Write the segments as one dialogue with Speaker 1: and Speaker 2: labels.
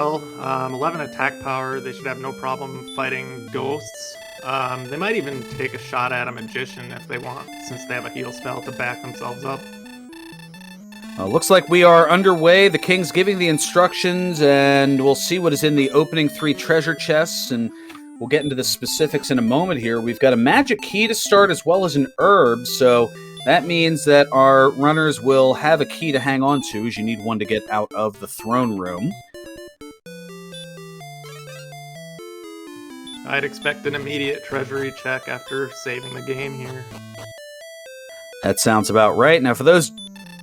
Speaker 1: 11 attack power. They should have no problem fighting ghosts. They might even take a shot at a magician if they want, since they have a heal spell to back themselves up.
Speaker 2: Looks like we are underway. The king's giving the instructions, and we'll see what is in the opening 3 treasure chests, and we'll get into the specifics in a moment here. We've got a magic key to start as well as an herb, so that means that our runners will have a key to hang on to, as you need one to get out of the throne room.
Speaker 1: I'd expect an immediate treasury check after saving the game here.
Speaker 2: That sounds about right. Now, for those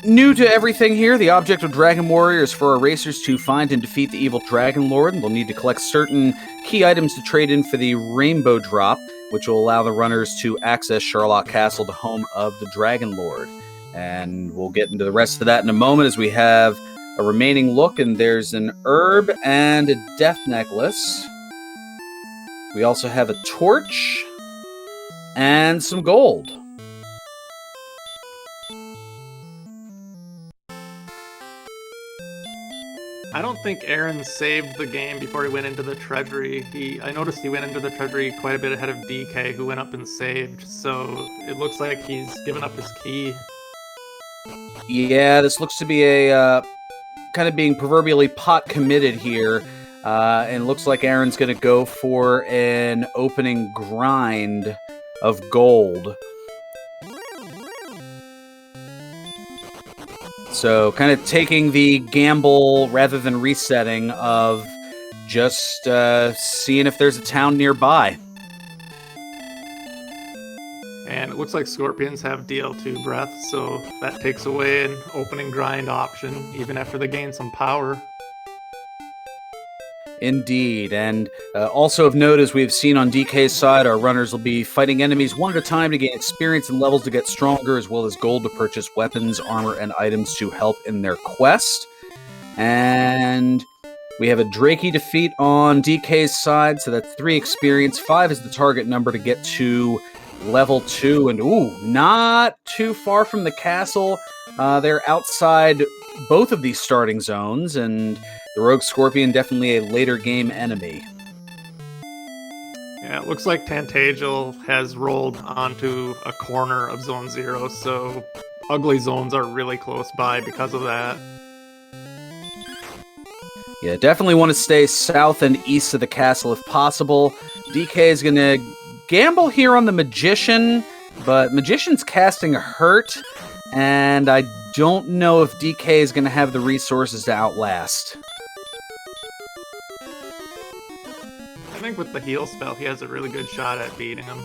Speaker 2: new to everything here, the object of Dragon Warrior is for our racers to find and defeat the evil Dragon Lord, and they'll need to collect certain key items to trade in for the Rainbow Drop, which will allow the runners to access Charlotte Castle, the home of the Dragon Lord. And we'll get into the rest of that in a moment as we have a remaining look, and there's an herb and a death necklace. We also have a torch and some gold.
Speaker 1: I don't think Aaron saved the game before he went into the treasury. I noticed he went into the treasury quite a bit ahead of DK, who went up and saved, so it looks like he's given up his key.
Speaker 2: Yeah, this looks to be a kind of being proverbially pot committed here, and it looks like Aaron's going to go for an opening grind of gold. So kind of taking the gamble rather than resetting of just seeing if there's a town nearby.
Speaker 1: And it looks like scorpions have DL2 breath, so that takes away an opening grind option, even after they gain some power.
Speaker 2: Indeed, and also of note, as we've seen on DK's side, our runners will be fighting enemies one at a time to gain experience and levels to get stronger, as well as gold to purchase weapons, armor, and items to help in their quest. And we have a Drakey defeat on DK's side, so that's 3 experience. 5 is the target number to get to level 2, and not too far from the castle. They're outside both of these starting zones, and the Rogue Scorpion definitely a later game enemy.
Speaker 1: Yeah, it looks like Tantagel has rolled onto a corner of Zone 0, so ugly zones are really close by because of that.
Speaker 2: Yeah, definitely want to stay south and east of the castle if possible. DK is going to gamble here on the Magician, but Magician's casting a hurt, and I don't know if DK is going to have the resources to outlast.
Speaker 1: I think with the heal spell, he has a really good shot at beating him.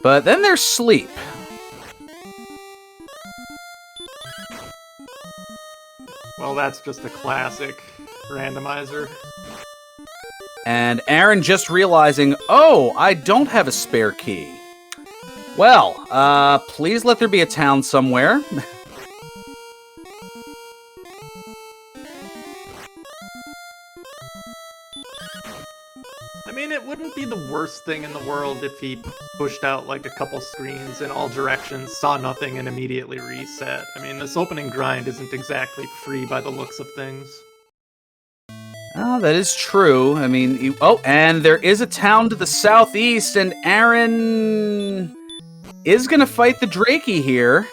Speaker 2: But then there's sleep.
Speaker 1: Well, that's just a classic randomizer.
Speaker 2: And Aaron just realizing, oh, I don't have a spare key. Well, please let there be a town somewhere.
Speaker 1: I mean, it wouldn't be the worst thing in the world if he pushed out like a couple screens in all directions, saw nothing, and immediately reset. I mean, this opening grind isn't exactly free by the looks of things.
Speaker 2: Oh, that is true. I mean, and there is a town to the southeast, and Aaron is going to fight the Drakey here.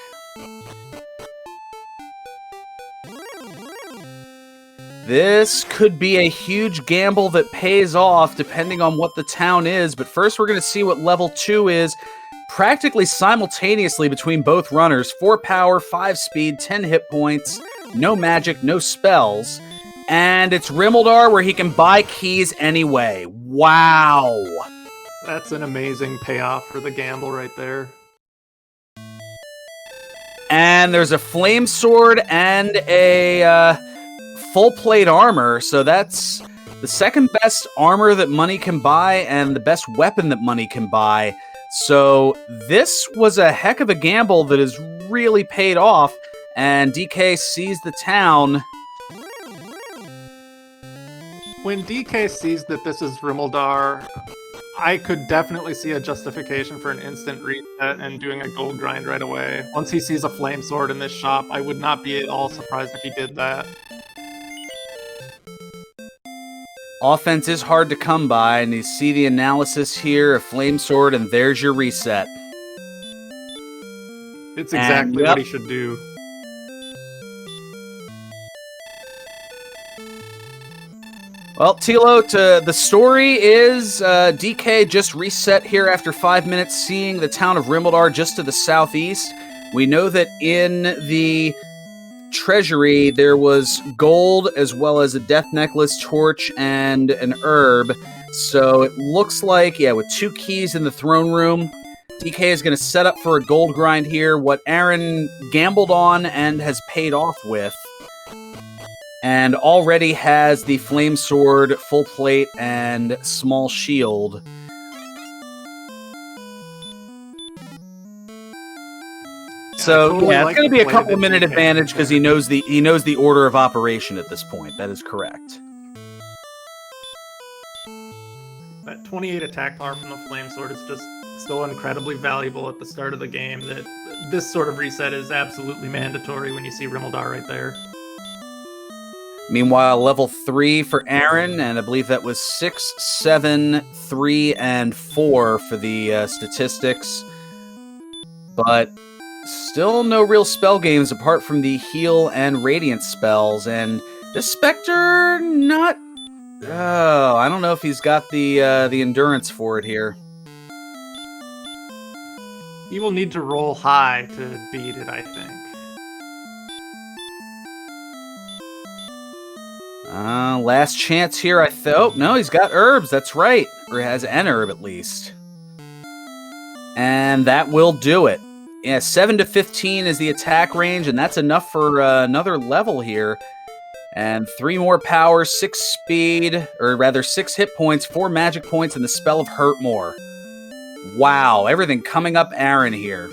Speaker 2: This could be a huge gamble that pays off depending on what the town is, but first we're going to see what level 2 is practically simultaneously between both runners. 4 power, 5 speed, 10 hit points, no magic, no spells, and it's Rimmeldar where he can buy keys anyway. Wow!
Speaker 1: That's an amazing payoff for the gamble right there.
Speaker 2: And there's a flame sword and a full plate armor, so that's the second best armor that money can buy and the best weapon that money can buy. So this was a heck of a gamble that has really paid off, and DK sees the town.
Speaker 1: When DK sees that this is Rimmeldar, I could definitely see a justification for an instant reset and doing a gold grind right away. Once he sees a flame sword in this shop, I would not be at all surprised if he did that.
Speaker 2: Offense is hard to come by, and you see the analysis here, a flame sword, and there's your reset.
Speaker 1: It's exactly what he should do.
Speaker 2: Well, Tilo, the story is DK just reset here after 5 minutes, seeing the town of Rimeldar just to the southeast. We know that in the treasury there was gold as well as a death necklace, torch, and an herb. So it looks like, yeah, with 2 keys in the throne room, DK is going to set up for a gold grind here, what Aaron gambled on and has paid off with. And already has the flame sword, full plate, and small shield. So yeah, it's going to be a couple minute advantage because he knows the order of operation at this point. That is correct.
Speaker 1: That 28 attack power from the flame sword is just so incredibly valuable at the start of the game that this sort of reset is absolutely mandatory when you see Rimeldar right there.
Speaker 2: Meanwhile, level 3 for Aaron, and I believe that was 6, 7, 3, and 4 for the statistics. But still no real spell games apart from the heal and radiant spells. And this Spectre, not... Oh, I don't know if he's got the endurance for it here.
Speaker 1: He will need to roll high to beat it, I think.
Speaker 2: Last chance here, oh, no, he's got herbs, that's right. Or he has an herb, at least. And that will do it. Yeah, 7 to 15 is the attack range, and that's enough for another level here. And 3 more power, 6 speed, or rather 6 hit points, 4 magic points, and the spell of Hurt More. Wow, everything coming up Aaron here.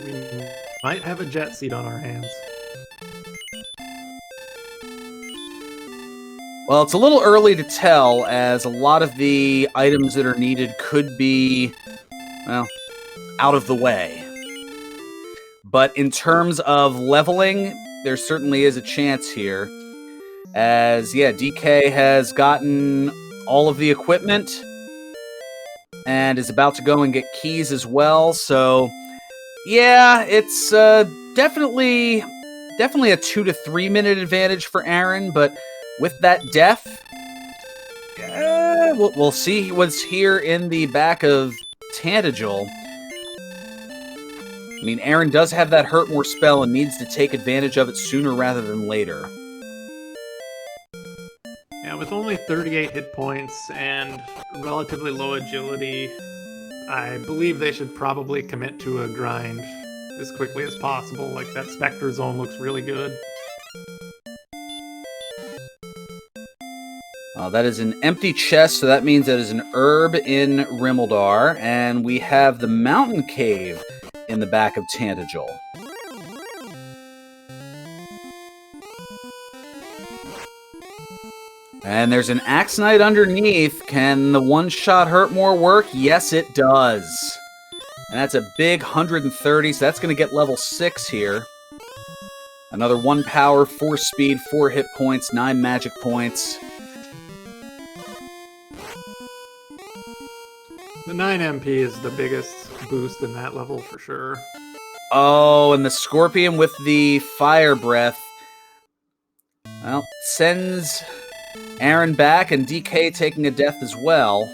Speaker 1: We might have a jet seat on our hands.
Speaker 2: Well, it's a little early to tell, as a lot of the items that are needed could be, well, out of the way. But in terms of leveling, there certainly is a chance here. As, yeah, DK has gotten all of the equipment and is about to go and get keys as well. So, yeah, it's definitely a 2 to 3 minute advantage for Aaron, but with that death, we'll see what's here in the back of Tantagel. I mean, Aaron does have that Hurt More spell and needs to take advantage of it sooner rather than later.
Speaker 1: Yeah, with only 38 hit points and relatively low agility, I believe they should probably commit to a grind as quickly as possible. Like, that Spectre zone looks really good.
Speaker 2: That is an empty chest, so that means that is an herb in Rimeldar, and we have the mountain cave in the back of Tantagel. And there's an Axe Knight underneath. Can the one-shot Hurt More work? Yes, it does. And that's a big 130, so that's going to get level 6 here. Another 1 power, 4 speed, 4 hit points, 9 magic points.
Speaker 1: The 9 MP is the biggest boost in that level for sure.
Speaker 2: Oh, and the Scorpion with the Fire Breath, well, sends Aaron back, and DK taking a death as well.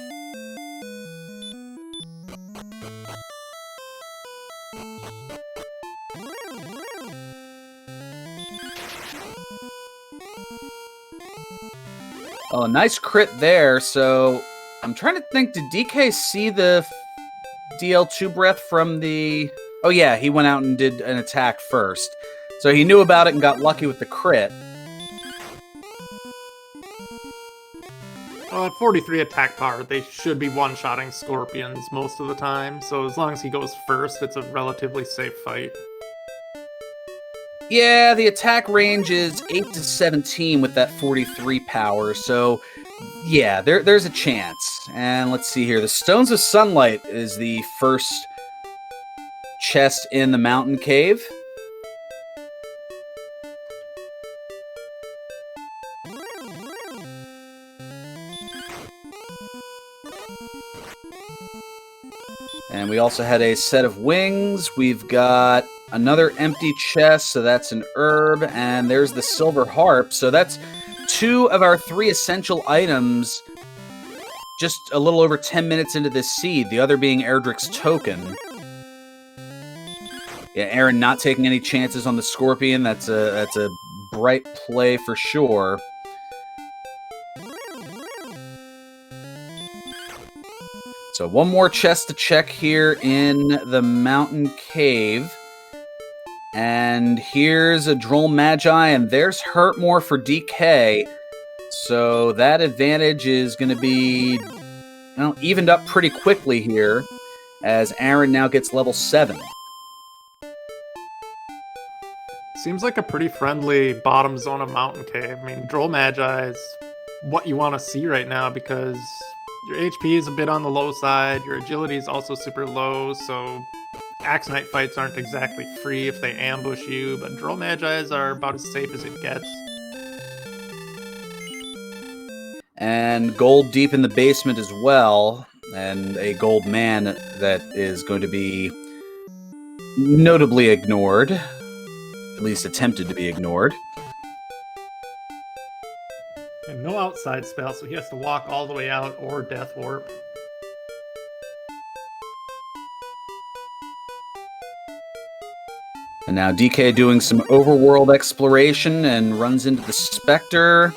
Speaker 2: Oh, nice crit there, so I'm trying to think, did DK see the DL2 breath from the... Oh yeah, he went out and did an attack first. So he knew about it and got lucky with the crit.
Speaker 1: Well, at 43 attack power, they should be one-shotting Scorpions most of the time, so as long as he goes first, it's a relatively safe fight.
Speaker 2: Yeah, the attack range is 8 to 17 with that 43 power, so Yeah, there's a chance. And let's see here. The Stones of Sunlight is the first chest in the mountain cave. And we also had a set of wings. We've got another empty chest, so that's an herb. And there's the silver harp. So that's 2 of our 3 essential items just a little over 10 minutes into this seed, the other being Erdrick's token. Yeah, Aaron not taking any chances on the Scorpion. That's a bright play for sure. So one more chest to check here in the mountain cave. And here's a Droll Magi, and there's Hurtmore for DK. So that advantage is going to be evened up pretty quickly here, as Aaron now gets level 7.
Speaker 1: Seems like a pretty friendly bottom zone of Mountain Cave. I mean, Droll Magi is what you want to see right now because your HP is a bit on the low side, your agility is also super low, so Axe Knight fights aren't exactly free if they ambush you, but Droll Magi's are about as safe as it gets.
Speaker 2: And gold deep in the basement as well, and a gold man that is going to be notably ignored, at least attempted to be ignored.
Speaker 1: And no outside spell, so he has to walk all the way out or Death Warp.
Speaker 2: And now DK doing some overworld exploration and runs into the Spectre,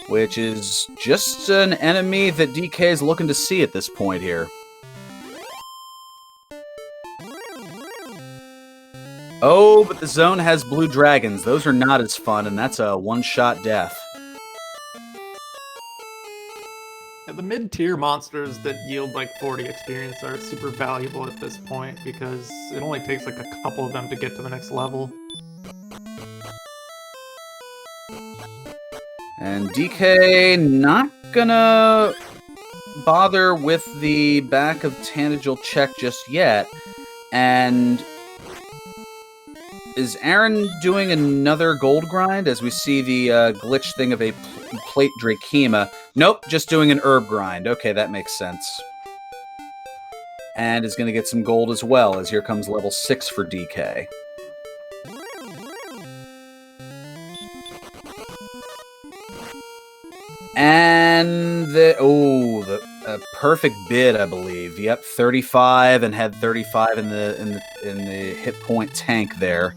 Speaker 2: which is just an enemy that DK is looking to see at this point here. Oh, but the zone has blue dragons. Those are not as fun, and that's a one-shot death.
Speaker 1: And the mid-tier monsters that yield like 40 experience are super valuable at this point because it only takes like a couple of them to get to the next level.
Speaker 2: And DK not gonna bother with the back of Tanagal check just yet. And is Aaron doing another gold grind as we see the glitch thing of a plate Drakema? Nope, just doing an herb grind. Okay, that makes sense. And is going to get some gold as well, as here comes level 6 for DK. And the perfect bid, I believe. Yep, 35 and had 35 in the hit point tank there.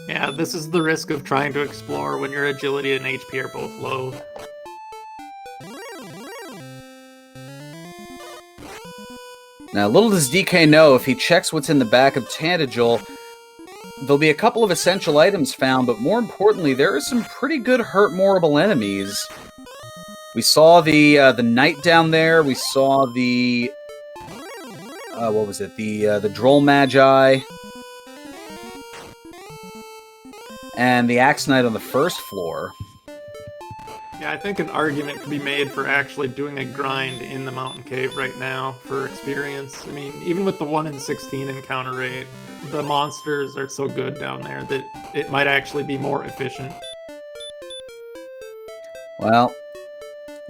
Speaker 1: Yeah, this is the risk of trying to explore when your agility and HP are both low.
Speaker 2: Now, little does DK know, if he checks what's in the back of Tanagal, there'll be a couple of essential items found, but more importantly, there are some pretty good hurt-morable enemies. We saw the knight down there. We saw the what was it? The Droll Magi. And the Axe Knight on the first floor.
Speaker 1: Yeah, I think an argument could be made for actually doing a grind in the mountain cave right now for experience. I mean, even with the 1 in 16 encounter rate, the monsters are so good down there that it might actually be more efficient.
Speaker 2: Well,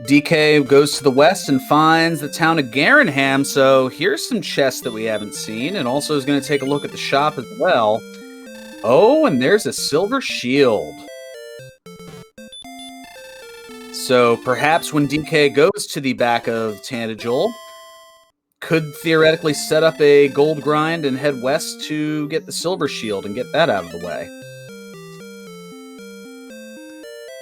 Speaker 2: DK goes to the west and finds the town of Garenham, so here's some chests that we haven't seen, and also is going to take a look at the shop as well. Oh, and there's a silver shield. So perhaps when DK goes to the back of Tanagal, could theoretically set up a gold grind and head west to get the silver shield and get that out of the way.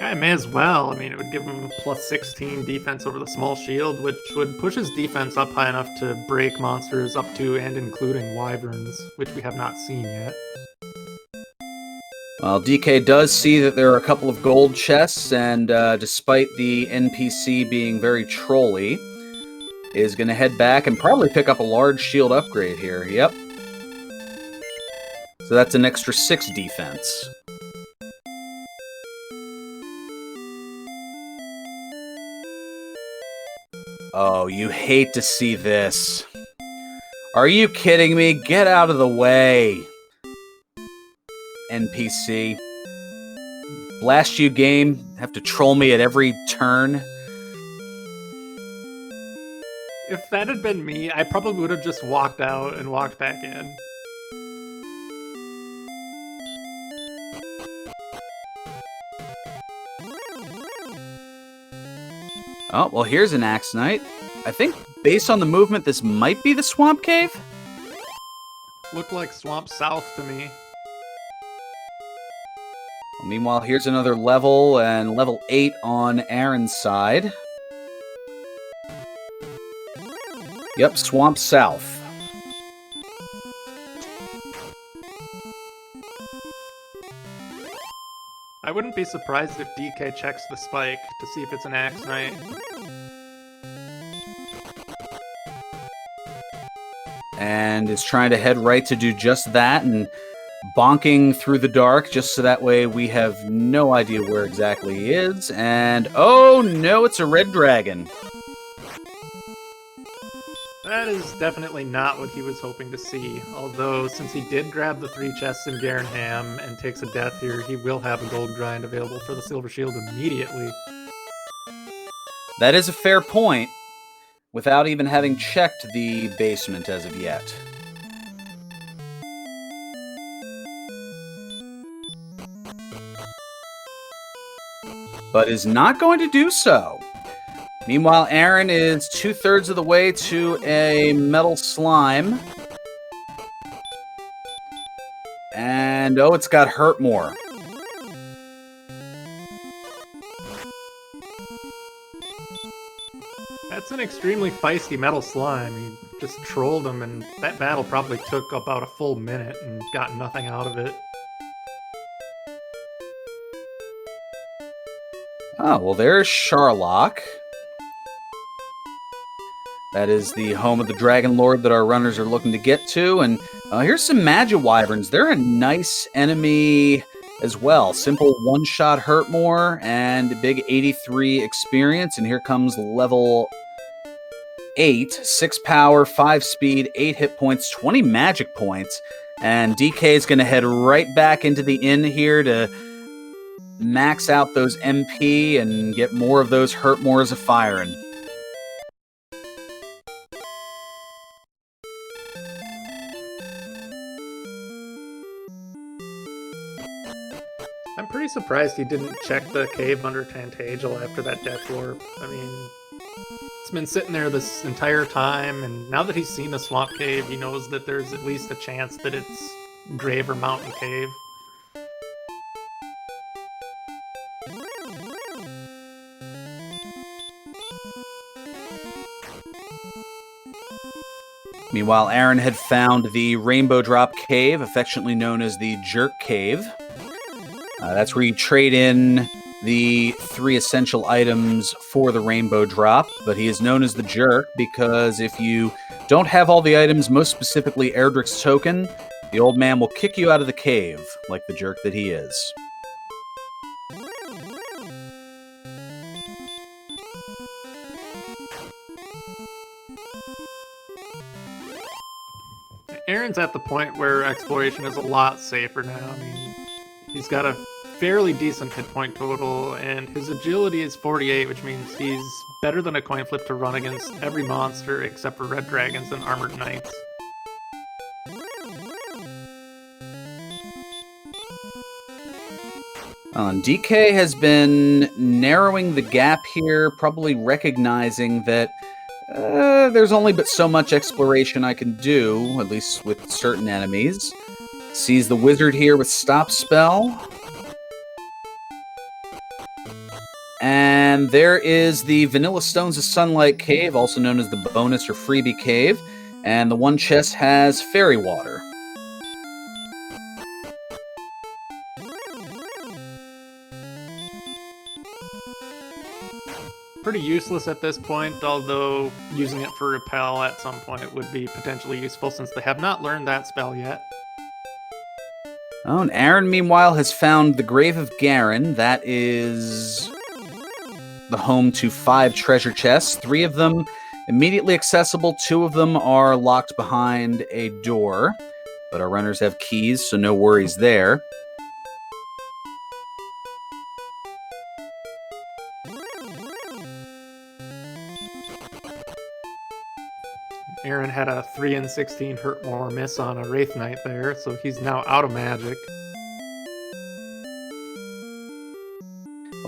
Speaker 1: Yeah, I may as well. I mean, it would give him plus 16 defense over the small shield, which would push his defense up high enough to break monsters up to and including wyverns, which we have not seen yet.
Speaker 2: Well, DK does see that there are a couple of gold chests, and despite the NPC being very trolly, is going to head back and probably pick up a large shield upgrade here. Yep. So that's an extra 6 defense. Oh, you hate to see this. Are you kidding me? Get out of the way. NPC. Blast you, game. Have to troll me at every turn.
Speaker 1: If that had been me, I probably would have just walked out and walked back in.
Speaker 2: Oh, well, here's an Axe Knight. I think, based on the movement, this might be the Swamp Cave?
Speaker 1: Looked like Swamp South to me.
Speaker 2: Well, meanwhile, here's another level, and level 8 on Aaron's side. Yep, Swamp South.
Speaker 1: I wouldn't be surprised if DK checks the spike to see if it's an Axe Knight.
Speaker 2: And is trying to head right to do just that, and bonking through the dark, just so that way we have no idea where exactly he is. And, oh no, it's a red dragon.
Speaker 1: That is definitely not what he was hoping to see, although since he did grab the 3 chests in Garenham and takes a death here, he will have a gold grind available for the Silver Shield immediately.
Speaker 2: That is a fair point, without even having checked the basement as of yet. But is not going to do so. Meanwhile, Aaron is 2/3 of the way to a metal slime. And, oh, it's got hurt more.
Speaker 1: That's an extremely feisty metal slime. He just trolled him, and that battle probably took about a full minute and got nothing out of it.
Speaker 2: Oh, well, there's Sharlock. That is the home of the Dragon Lord that our runners are looking to get to. And here's some Magiwyverns. They're a nice enemy as well. Simple one-shot hurt more and big 83 experience. And here comes level 8. 6 power, 5 speed, 8 hit points, 20 magic points. And DK is going to head right back into the inn here to max out those MP and get more of those hurt mores of firing.
Speaker 1: I'm pretty surprised he didn't check the cave under Tantagel after that Death Warp. I mean, it's been sitting there this entire time, and now that he's seen the Swamp Cave, he knows that there's at least a chance that it's Grave or Mountain Cave.
Speaker 2: Meanwhile, Aaron had found the Rainbow Drop Cave, affectionately known as the Jerk Cave. That's where you trade in the 3 essential items for the Rainbow Drop, but he is known as the Jerk because if you don't have all the items, most specifically Erdrick's token, the old man will kick you out of the cave, like the jerk that he is.
Speaker 1: Aaron's at the point where exploration is a lot safer now. I mean, he's got a fairly decent hit point total, and his agility is 48, which means he's better than a coin flip to run against every monster except for red dragons and armored knights.
Speaker 2: DK has been narrowing the gap here, probably recognizing that there's only but so much exploration I can do, at least with certain enemies. Sees the wizard here with Stop Spell. And there is the Vanilla Stones of Sunlight Cave, also known as the bonus or freebie cave. And the one chest has fairy water.
Speaker 1: Pretty useless at this point, although using it for repel at some point would be potentially useful since they have not learned that spell yet.
Speaker 2: Oh, and Aaron, meanwhile, has found the Grave of Garen. That is the home to 5 treasure chests. 3 of them Immediately accessible, 2 of them are locked behind a door, but our runners have keys, so no worries there.
Speaker 1: Aaron had a 3 and 16 hurt more miss on a Wraith Knight there, so he's now out of magic.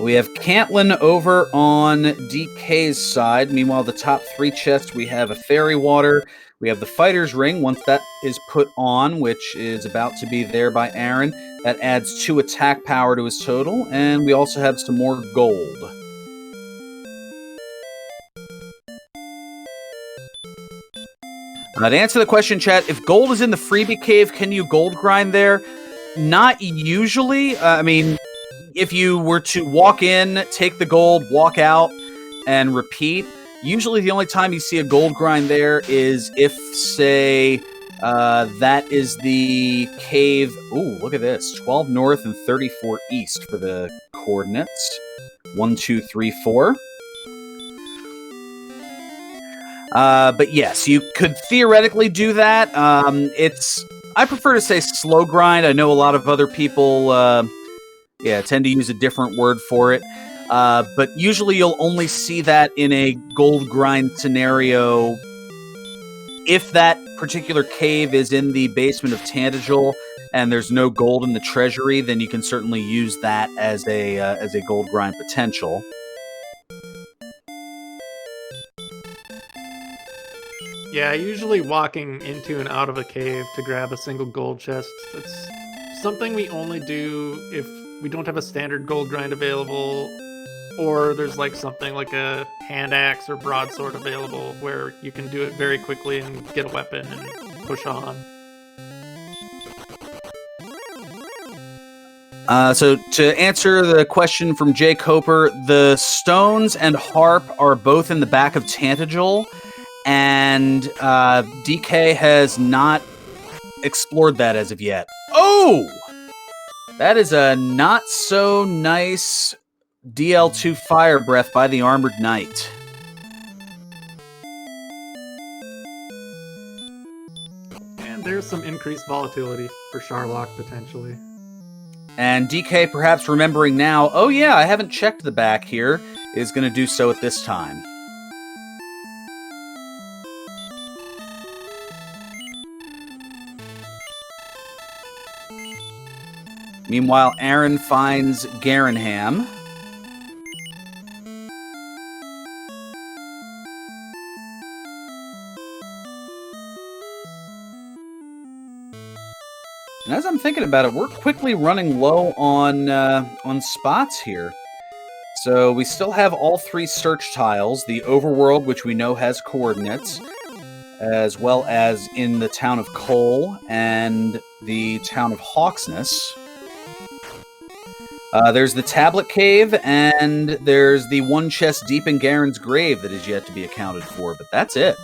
Speaker 2: We have Cantlin over on DK's side. Meanwhile, the top 3 chests, we have a Fairy Water. We have the Fighter's Ring. Once that is put on, which is about to be there by Aaron, that adds 2 attack power to his total. And we also have some more gold. To answer the question, chat, if gold is in the freebie cave, can you gold grind there? Not usually. I mean, if you were to walk in, take the gold, walk out, and repeat, usually the only time you see a gold grind there is if, say, that is the cave. Ooh, look at this. 12 north and 34 east for the coordinates. 1, 2, 3, 4. But yes, you could theoretically do that. I prefer to say slow grind. I know a lot of other people, tend to use a different word for it. But usually you'll only see that in a gold grind scenario. If that particular cave is in the basement of Tantagel and there's no gold in the treasury, then you can certainly use that as a gold grind potential.
Speaker 1: Yeah, usually walking into and out of a cave to grab a single gold chest, that's something we only do if we don't have a standard gold grind available, or there's like something like a hand axe or broadsword available where you can do it very quickly and get a weapon and push on.
Speaker 2: So to answer the question from Jay Coper, the stones and harp are both in the back of Tantagel, and DK has not explored that as of yet. Oh! That is a not so nice DL2 fire breath by the Armored Knight.
Speaker 1: And there's some increased volatility for Sharlock potentially.
Speaker 2: And DK, perhaps remembering now, oh yeah, I haven't checked the back here, is going to do so at this time. Meanwhile, Aaron finds Garenham. And as I'm thinking about it, we're quickly running low on spots here. So we still have all 3 search tiles, the overworld, which we know has coordinates, as well as in the town of Cole and the town of Hawksness. There's the tablet cave, and there's the 1 chest deep in Garen's grave that is yet to be accounted for, but that's it.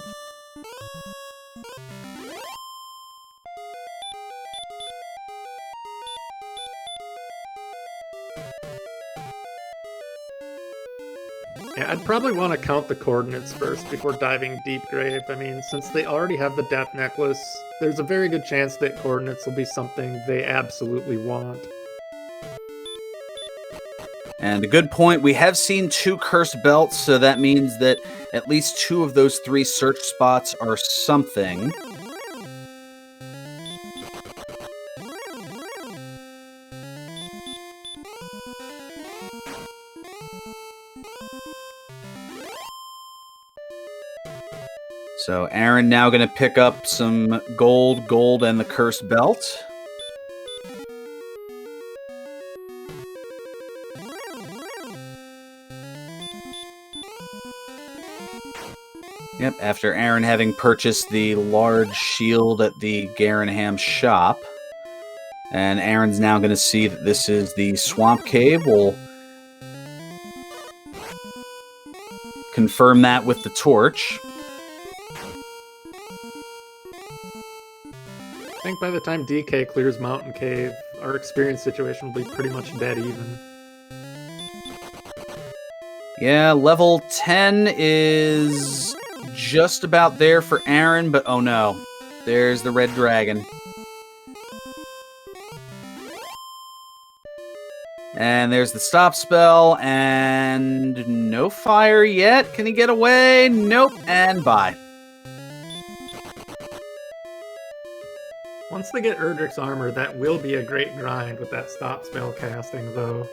Speaker 1: Yeah, I'd probably want to count the coordinates first before diving deep grave. I mean, since they already have the death necklace, there's a very good chance that coordinates will be something they absolutely want.
Speaker 2: And a good point, we have seen 2 cursed belts, so that means that at least 2 of those 3 search spots are something. So Aaron now going to pick up some gold, and the cursed belt. Yep, after Aaron having purchased the large shield at the Garenham shop. And Aaron's now going to see that this is the Swamp Cave. We'll confirm that with the torch.
Speaker 1: I think by the time DK clears Mountain Cave, our experience situation will be pretty much dead even.
Speaker 2: Yeah, level 10 is just about there for Aaron, but oh no. There's the red dragon. And there's the stop spell, and no fire yet. Can he get away? Nope, and bye.
Speaker 1: Once they get Erdrick's armor, that will be a great grind with that stop spell casting, though.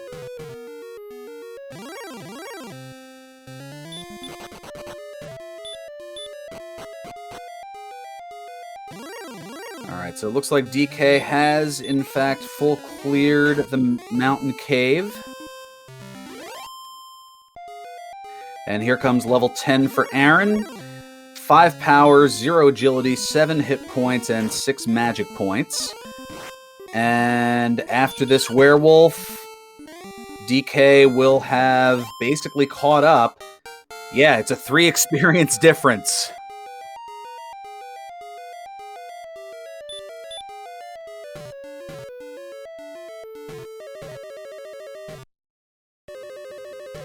Speaker 2: Alright, so it looks like DK has, in fact, full cleared the mountain cave. And here comes level 10 for Aaron. 5 power, 0 agility, 7 hit points, and 6 magic points. And after this werewolf, DK will have basically caught up. Yeah, it's a 3 experience difference.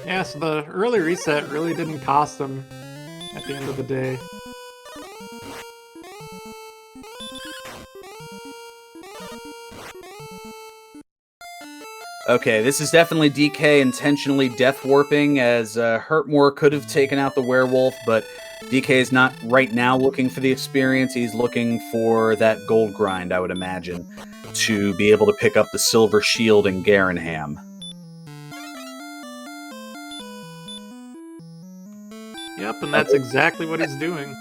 Speaker 1: Yeah, so the early reset really didn't cost him at the end of the day.
Speaker 2: Okay, this is definitely DK intentionally death warping, as Hurtmore could have taken out the werewolf, but DK is not right now looking for the experience. He's looking for that gold grind, I would imagine, to be able to pick up the silver shield in Garenham.
Speaker 1: Yep, and that's exactly what he's doing.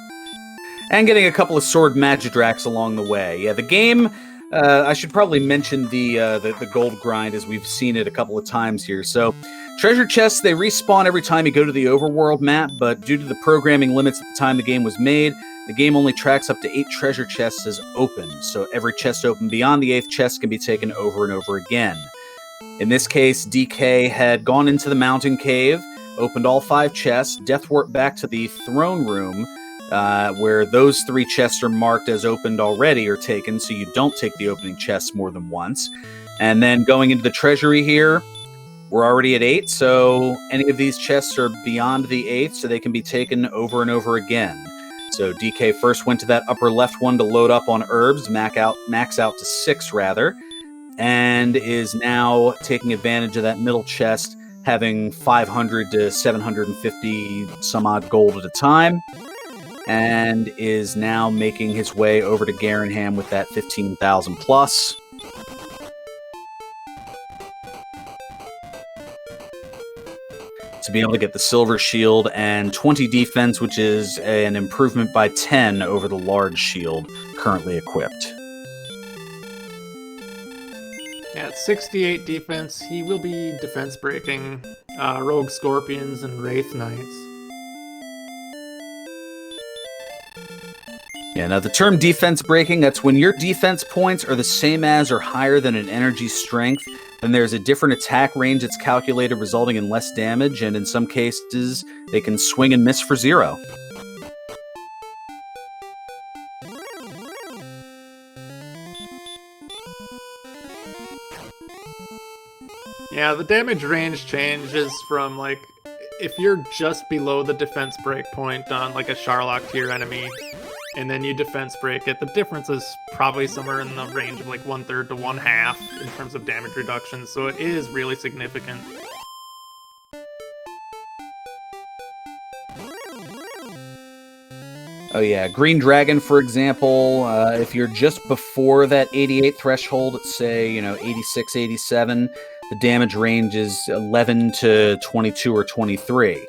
Speaker 2: And getting a couple of sword magidraks along the way. Yeah, the game, I should probably mention the gold grind, as we've seen it a couple of times here. So, treasure chests, they respawn every time you go to the overworld map, but due to the programming limits at the time the game was made, the game only tracks up to 8 treasure chests as open. So every chest open beyond the 8th chest can be taken over and over again. In this case, DK had gone into the mountain cave, opened all 5 chests, death warped back to the throne room, where those 3 chests are marked as opened already or taken, so you don't take the opening chests more than once. And then going into the treasury here, we're already at 8, so any of these chests are beyond the 8th, so they can be taken over and over again. So DK first went to that upper left one to load up on herbs, max out to 6 rather, and is now taking advantage of that middle chest, having 500 to 750 some odd gold at a time, and is now making his way over to Garenham with that 15,000 plus. To be able to get the silver shield and 20 defense, which is an improvement by 10 over the large shield currently equipped.
Speaker 1: At 68 defense, he will be defense breaking rogue scorpions and wraith knights.
Speaker 2: Yeah, now the term defense breaking, that's when your defense points are the same as or higher than an energy strength, then there's a different attack range that's calculated, resulting in less damage, and in some cases, they can swing and miss for 0.
Speaker 1: Yeah, the damage range changes from, like, if you're just below the defense break point on, like, a Sharlock tier enemy, and then you defense break it, the difference is probably somewhere in the range of, like, 1/3 to 1/2 in terms of damage reduction, so it is really significant.
Speaker 2: Oh yeah, Green Dragon, for example, if you're just before that 88 threshold, say, 86, 87, the damage range is 11 to 22 or 23.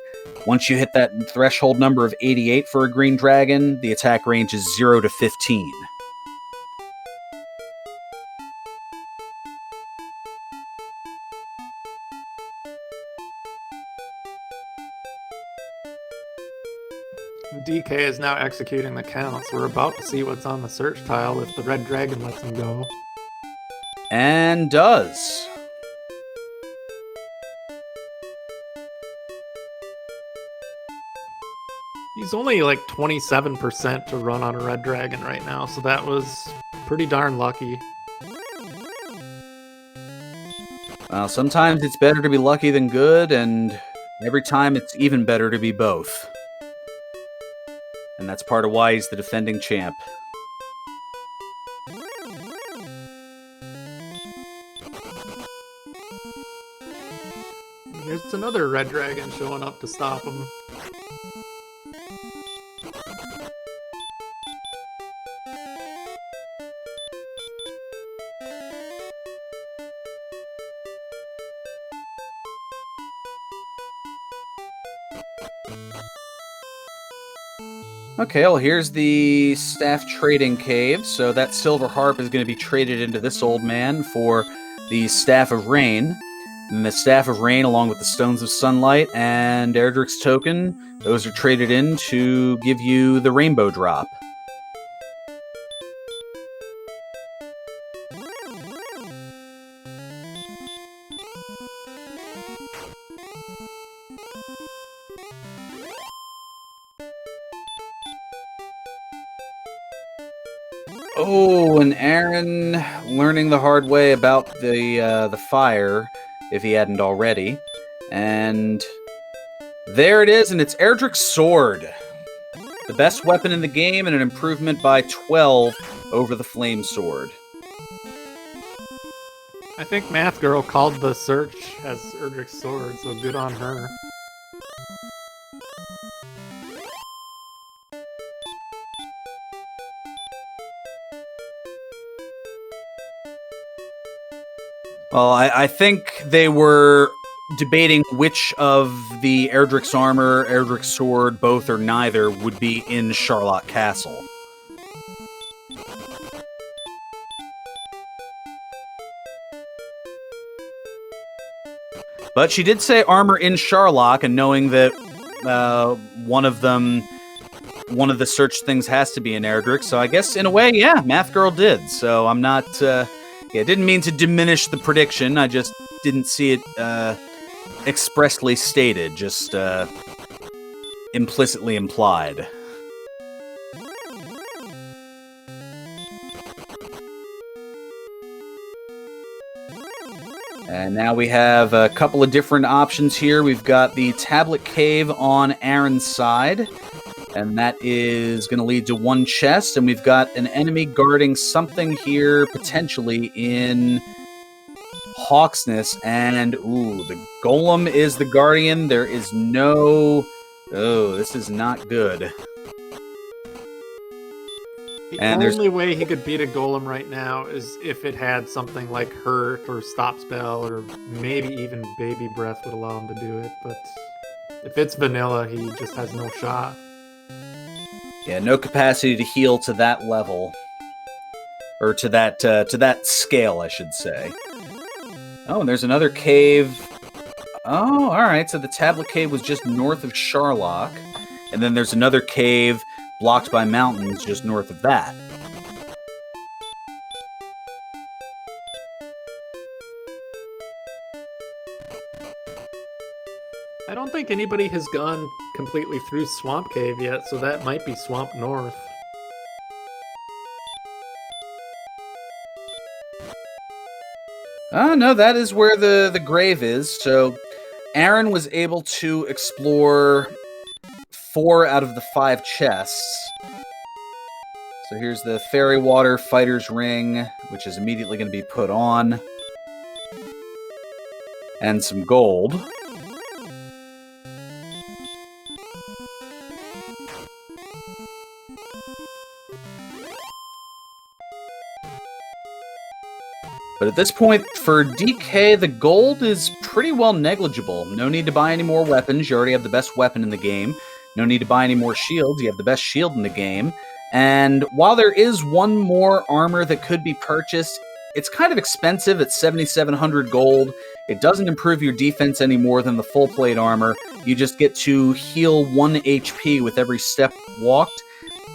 Speaker 2: Once you hit that threshold number of 88 for a Green Dragon, the attack range is 0 to 15.
Speaker 1: DK is now executing the counts. We're about to see what's on the search tile if the red dragon lets him go.
Speaker 2: And does.
Speaker 1: He's only like 27% to run on a red dragon right now, so that was pretty darn lucky.
Speaker 2: Well, sometimes it's better to be lucky than good, and every time it's even better to be both. That's part of why he's the defending champ.
Speaker 1: Here's another red dragon showing up to stop him.
Speaker 2: Okay, well, here's the staff trading cave. So that silver harp is going to be traded into this old man for the staff of rain. And the staff of rain, along with the stones of sunlight and Erdrick's token, those are traded in to give you the rainbow drop. Oh, and Aaron learning the hard way about the fire, if he hadn't already. And there it is, and it's Erdrick's sword. The best weapon in the game and an improvement by 12 over the flame sword.
Speaker 1: I think Math Girl called the search as Erdrick's sword, so good on her.
Speaker 2: Well, I think they were debating which of the Erdrick's armor, Erdrick's sword, both or neither, would be in Charlotte Castle. But she did say armor in Charlock, and knowing that one of the search things has to be in Erdrick, so I guess in a way, yeah, Math Girl did. So I'm not, didn't mean to diminish the prediction. I just didn't see it expressly stated, just implicitly implied. And now we have a couple of different options here. We've got the Tablet Cave on Aaron's side, and that is going to lead to one chest. And we've got an enemy guarding something here, potentially in Hawksness. And, ooh, the Golem is the guardian. There is no... Oh, this is not good.
Speaker 1: The
Speaker 2: And
Speaker 1: only way he could beat a golem right now is if it had something like Hurt or Stop Spell, or maybe even Baby Breath would allow him to do it. But if it's vanilla, he just has no shot.
Speaker 2: Yeah, no capacity to heal to that level. Or to that scale, I should say. Oh, and there's another cave. Oh, alright, so the Tablet Cave was just north of Charlock. And then there's another cave blocked by mountains just north of that.
Speaker 1: I don't think anybody has gone completely through Swamp Cave yet, so that might be Swamp North.
Speaker 2: Oh, no, that is where the grave is. So Aaron was able to explore 4 out of the 5 chests. So here's the Fairy Water Fighter's Ring, which is immediately going to be put on. And some gold. But at this point, for DK, the gold is pretty well negligible. No need to buy any more weapons. You already have the best weapon in the game. No need to buy any more shields. You have the best shield in the game. And while there is one more armor that could be purchased, it's kind of expensive at 7,700 gold. It doesn't improve your defense any more than the full plate armor. You just get to heal 1 HP with every step walked.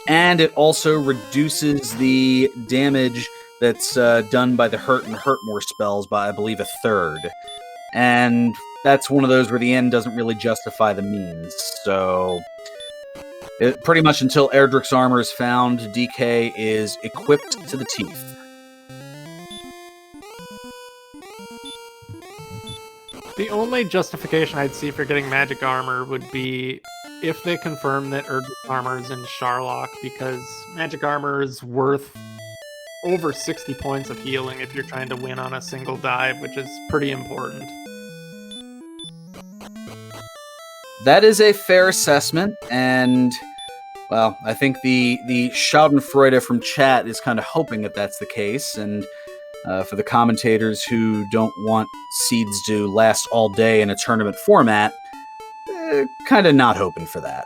Speaker 2: And it also reduces the damage that's done by the Hurt and Hurt More spells by, I believe, a third. And that's one of those where the end doesn't really justify the means. So, pretty much until Erdrick's armor is found, DK is equipped to the teeth.
Speaker 1: The only justification I'd see for getting magic armor would be if they confirm that Erdrick armor is in Sharlock, because magic armor is worth over 60 points of healing if you're trying to win on a single dive, which is pretty important.
Speaker 2: That is a fair assessment, and well, I think the Schadenfreude from chat is kind of hoping that that's the case, and for the commentators who don't want seeds to last all day in a tournament format, kind of not hoping for that.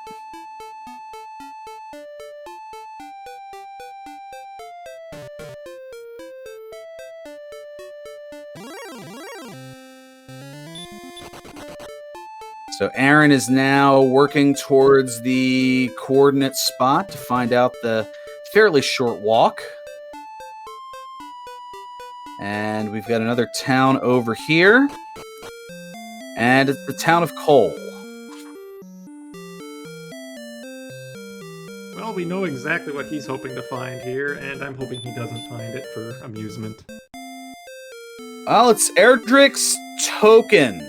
Speaker 2: So Aaron is now working towards the coordinate spot to find out the fairly short walk. And we've got another town over here. And it's the town of Cole.
Speaker 1: Well, we know exactly what he's hoping to find here, and I'm hoping he doesn't find it for amusement.
Speaker 2: Well, it's Erdrick's token.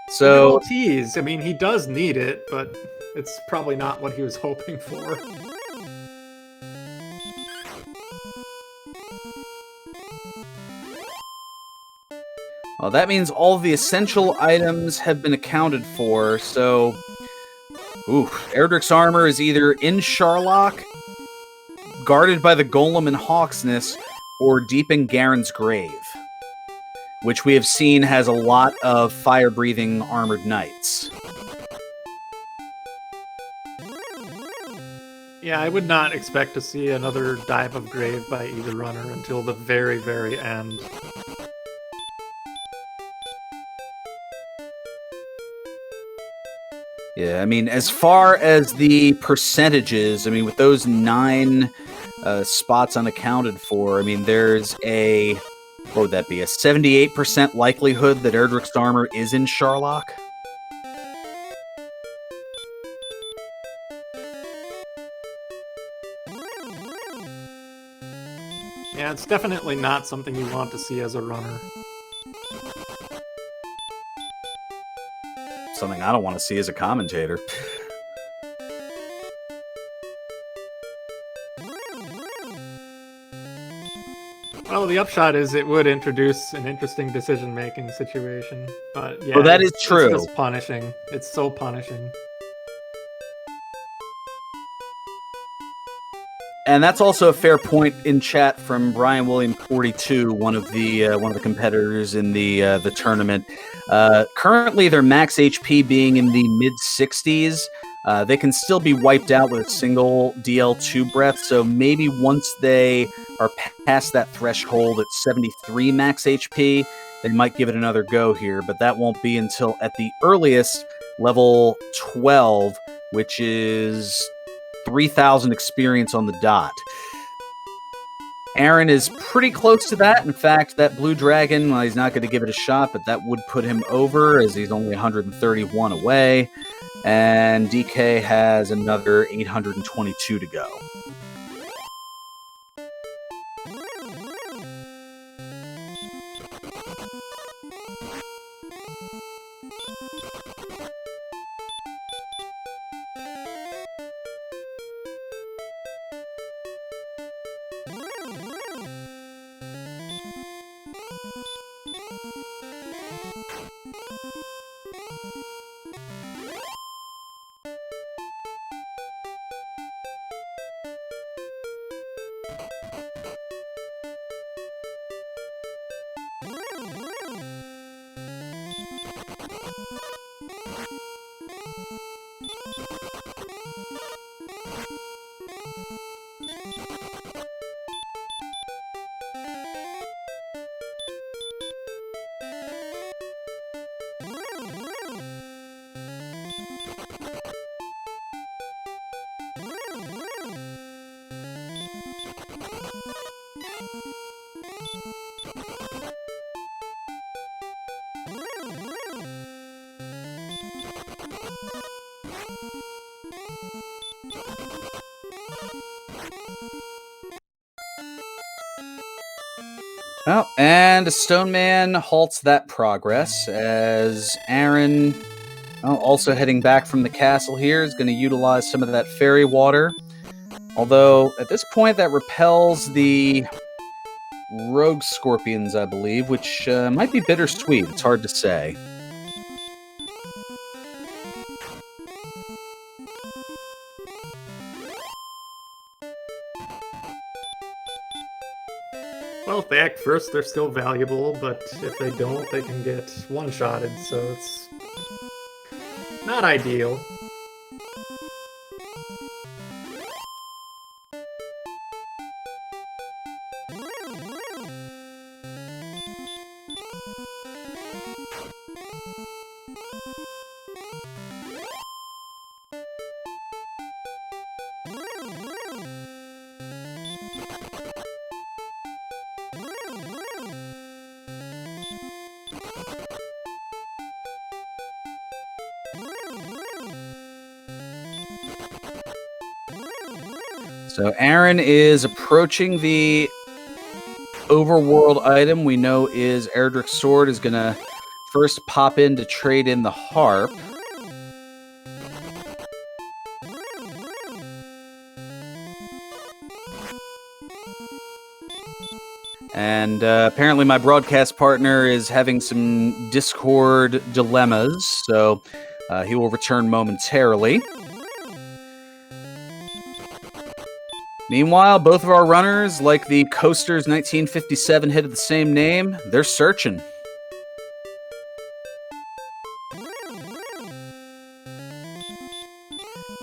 Speaker 2: So
Speaker 1: tease. I mean, he does need it, but it's probably not what he was hoping for.
Speaker 2: Well, that means all the essential items have been accounted for, so Erdrick's armor is either in Sharlock, guarded by the Golem in Hawksness, or deep in Garen's Grave, which we have seen has a lot of fire-breathing armored knights.
Speaker 1: Yeah, I would not expect to see another dive of Grave by either runner until the very, very end.
Speaker 2: Yeah, I mean, as far as the percentages, I mean, with those 9 spots unaccounted for, I mean, there's a, what would that be, a 78% likelihood that Erdrick's armor is in Sharlock?
Speaker 1: Yeah, it's definitely not something you want to see as a runner.
Speaker 2: Something I don't want to see as a commentator.
Speaker 1: Well, the upshot is it would introduce an interesting decision-making situation, but yeah,
Speaker 2: well, that is true.
Speaker 1: It's just punishing. It's so punishing.
Speaker 2: And that's also a fair point in chat from Brian William 42, one of the competitors in the tournament. Currently, their max HP being in the mid 60s. They can still be wiped out with a single DL2 breath. So maybe once they are past that threshold at 73 max HP, they might give it another go here. But that won't be until at the earliest level 12, which is 3,000 experience on the dot. Aaron is pretty close to that. In fact, that blue dragon, well, he's not going to give it a shot, but that would put him over as he's only 131 away. And DK has another 822 to go. Well, and a stone man halts that progress as Aaron Also heading back from the castle here is going to utilize some of that fairy water. Although, at this point, that repels the rogue scorpions, I believe, which might be bittersweet. It's hard to say.
Speaker 1: Well, if they act first, they're still valuable, but if they don't, they can get one-shotted, so it's not ideal.
Speaker 2: So Aaron is approaching the overworld item we know is Erdrick's sword. Is going to first pop in to trade in the harp. And apparently my broadcast partner is having some Discord dilemmas, so he will return momentarily. Meanwhile, both of our runners, like the Coaster's 1957 hit of the same name, they're searching.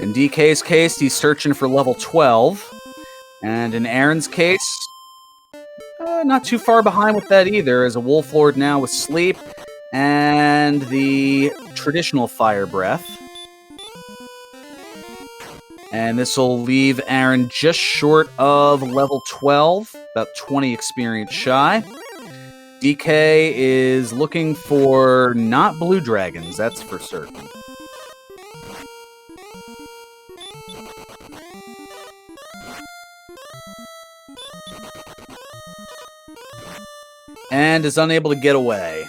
Speaker 2: In DK's case, he's searching for level 12. And in Aaron's case, not too far behind with that either, as a Wolf Lord now with Sleep and the traditional Fire Breath. And this will leave Aaron just short of level 12, about 20 experience shy. DK is looking for not blue dragons, that's for certain. And is unable to get away.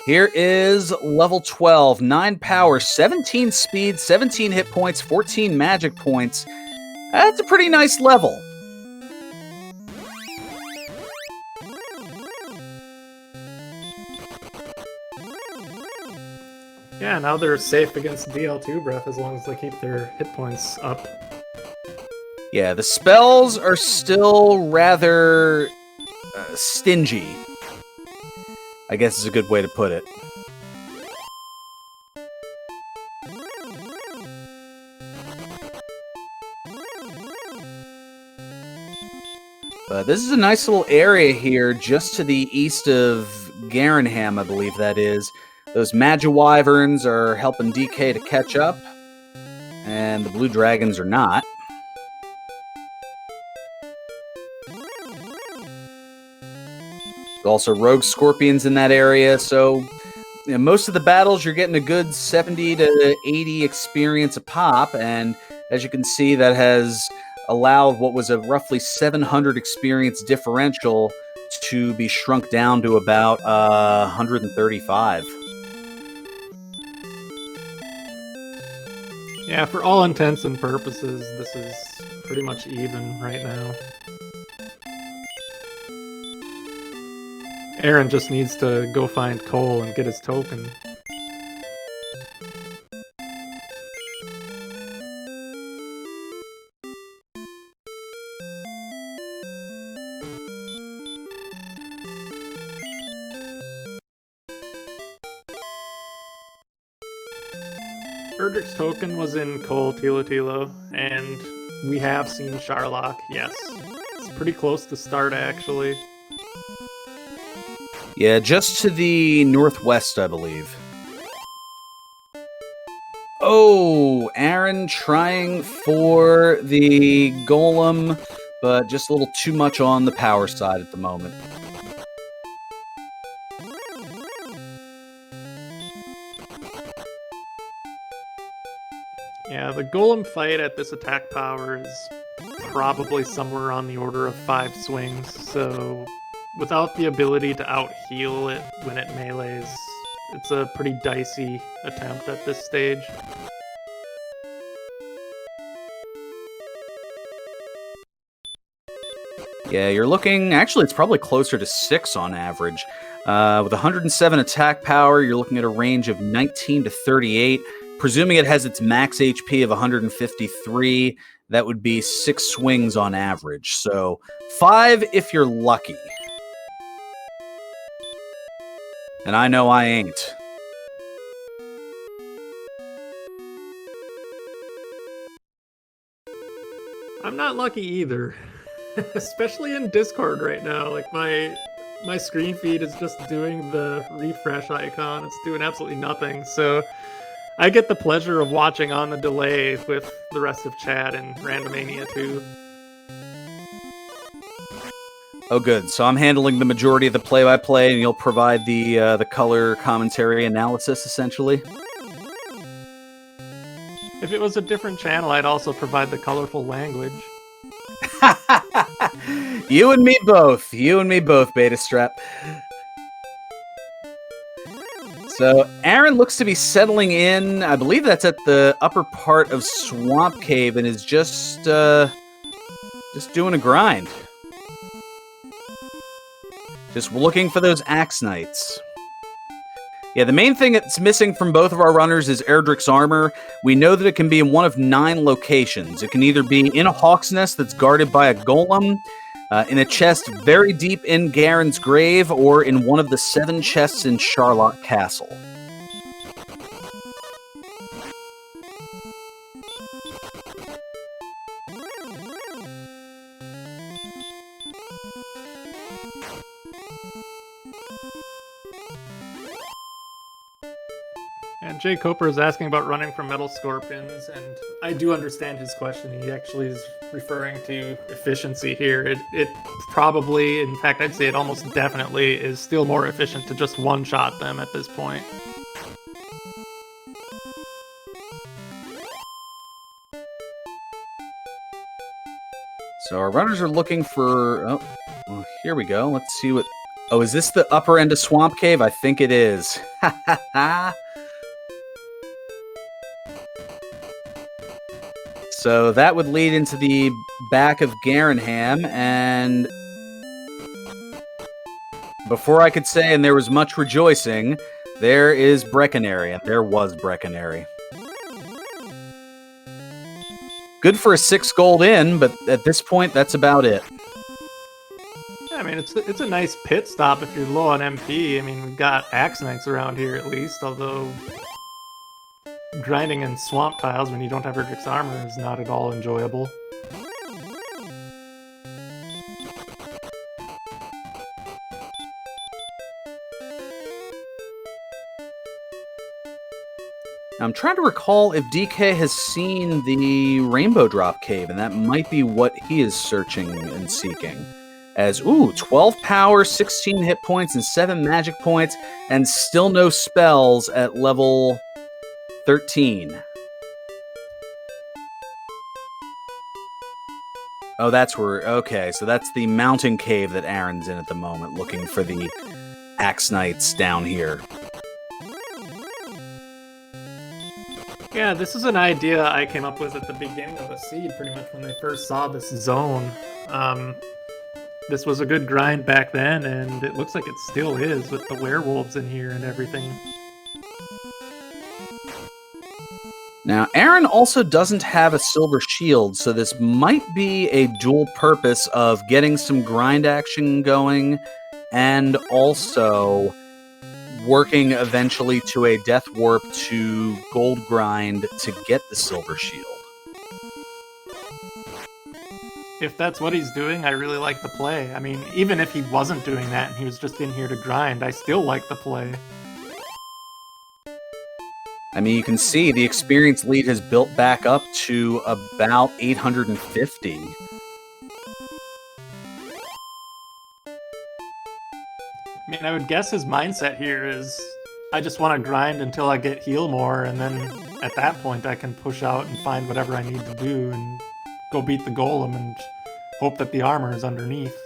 Speaker 2: Here is level 12, 9 power, 17 speed, 17 hit points, 14 magic points. That's a pretty nice level.
Speaker 1: Yeah, now they're safe against DL2 breath as long as they keep their hit points up.
Speaker 2: Yeah, the spells are still rather stingy, I guess is a good way to put it. But this is a nice little area here just to the east of Garenham, I believe that is. Those Magiwyverns are helping DK to catch up, and the blue dragons are not. Also rogue scorpions in that area, so most of the battles you're getting a good 70 to 80 experience a pop, and as you can see, that has allowed what was a roughly 700 experience differential to be shrunk down to about 135.
Speaker 1: Yeah, for all intents and purposes, this is pretty much even right now. Aaron just needs to go find Cole and get his token. Erdrick's token was in Cole Tilo Tilo, and we have seen Charlock, yes. It's pretty close to start, actually.
Speaker 2: Yeah, just to the northwest, I believe. Oh, Aaron trying for the golem, but just a little too much on the power side at the moment.
Speaker 1: Yeah, the golem fight at this attack power is probably somewhere on the order of 5 swings, so without the ability to out-heal it when it melees, it's a pretty dicey attempt at this stage.
Speaker 2: Yeah, you're looking... Actually, it's probably closer to 6 on average. With 107 attack power, you're looking at a range of 19 to 38. Presuming it has its max HP of 153, that would be 6 swings on average. So 5 if you're lucky. And I know I ain't.
Speaker 1: I'm not lucky either. Especially in Discord right now. Like my screen feed is just doing the refresh icon. It's doing absolutely nothing. So I get the pleasure of watching on the delay with the rest of chat and Randomania too.
Speaker 2: Oh, good. So I'm handling the majority of the play-by-play, and you'll provide the color commentary analysis, essentially?
Speaker 1: If it was a different channel, I'd also provide the colorful language.
Speaker 2: You and me both. You and me both, Beta Strap. So Aaron looks to be settling in. I believe that's at the upper part of Swamp Cave, and is just doing a grind. Just looking for those Axe Knights. Yeah, the main thing that's missing from both of our runners is Erdrick's armor. We know that it can be in one of 9 locations. It can either be in a Hawk's Nest that's guarded by a golem, in a chest very deep in Garen's grave, or in one of the 7 chests in Charlotte Castle.
Speaker 1: And Jay Coper is asking about running from metal scorpions, and I do understand his question. He actually is referring to efficiency here. It probably, in fact, I'd say it almost definitely is still more efficient to just one-shot them at this point.
Speaker 2: So our runners are looking for... Oh, well, here we go. Let's see what... Oh, is this the upper end of Swamp Cave? I think it is. Ha ha ha! So that would lead into the back of Garenham, and before I could say, and there was much rejoicing, there is Breckenary, and there was Breckenary. Good for a 6 gold in, but at this point, that's about it.
Speaker 1: I mean, it's a nice pit stop if you're low on MP. I mean, we've got Axe Knights around here at least, although grinding in swamp tiles when you don't have Erdrick's armor is not at all enjoyable.
Speaker 2: I'm trying to recall if DK has seen the Rainbow Drop Cave, and that might be what he is searching and seeking. As, ooh, 12 power, 16 hit points, and 7 magic points, and still no spells at level 13. Oh, that's where... Okay, so that's the mountain cave that Aaron's in at the moment, looking for the Axe Knights down here.
Speaker 1: Yeah, this is an idea I came up with at the beginning of the seed, pretty much when they first saw this zone. This was a good grind back then, and it looks like it still is, with the werewolves in here and everything.
Speaker 2: Now, Aaron also doesn't have a silver shield, so this might be a dual purpose of getting some grind action going, and also working eventually to a death warp to gold grind to get the silver shield.
Speaker 1: If that's what he's doing, I really like the play. I mean, even if he wasn't doing that and he was just in here to grind, I still like the play.
Speaker 2: I mean, you can see the experience lead has built back up to about 850.
Speaker 1: I mean, I would guess his mindset here is, I just want to grind until I get heal more, and then at that point I can push out and find whatever I need to do and go beat the golem and hope that the armor is underneath.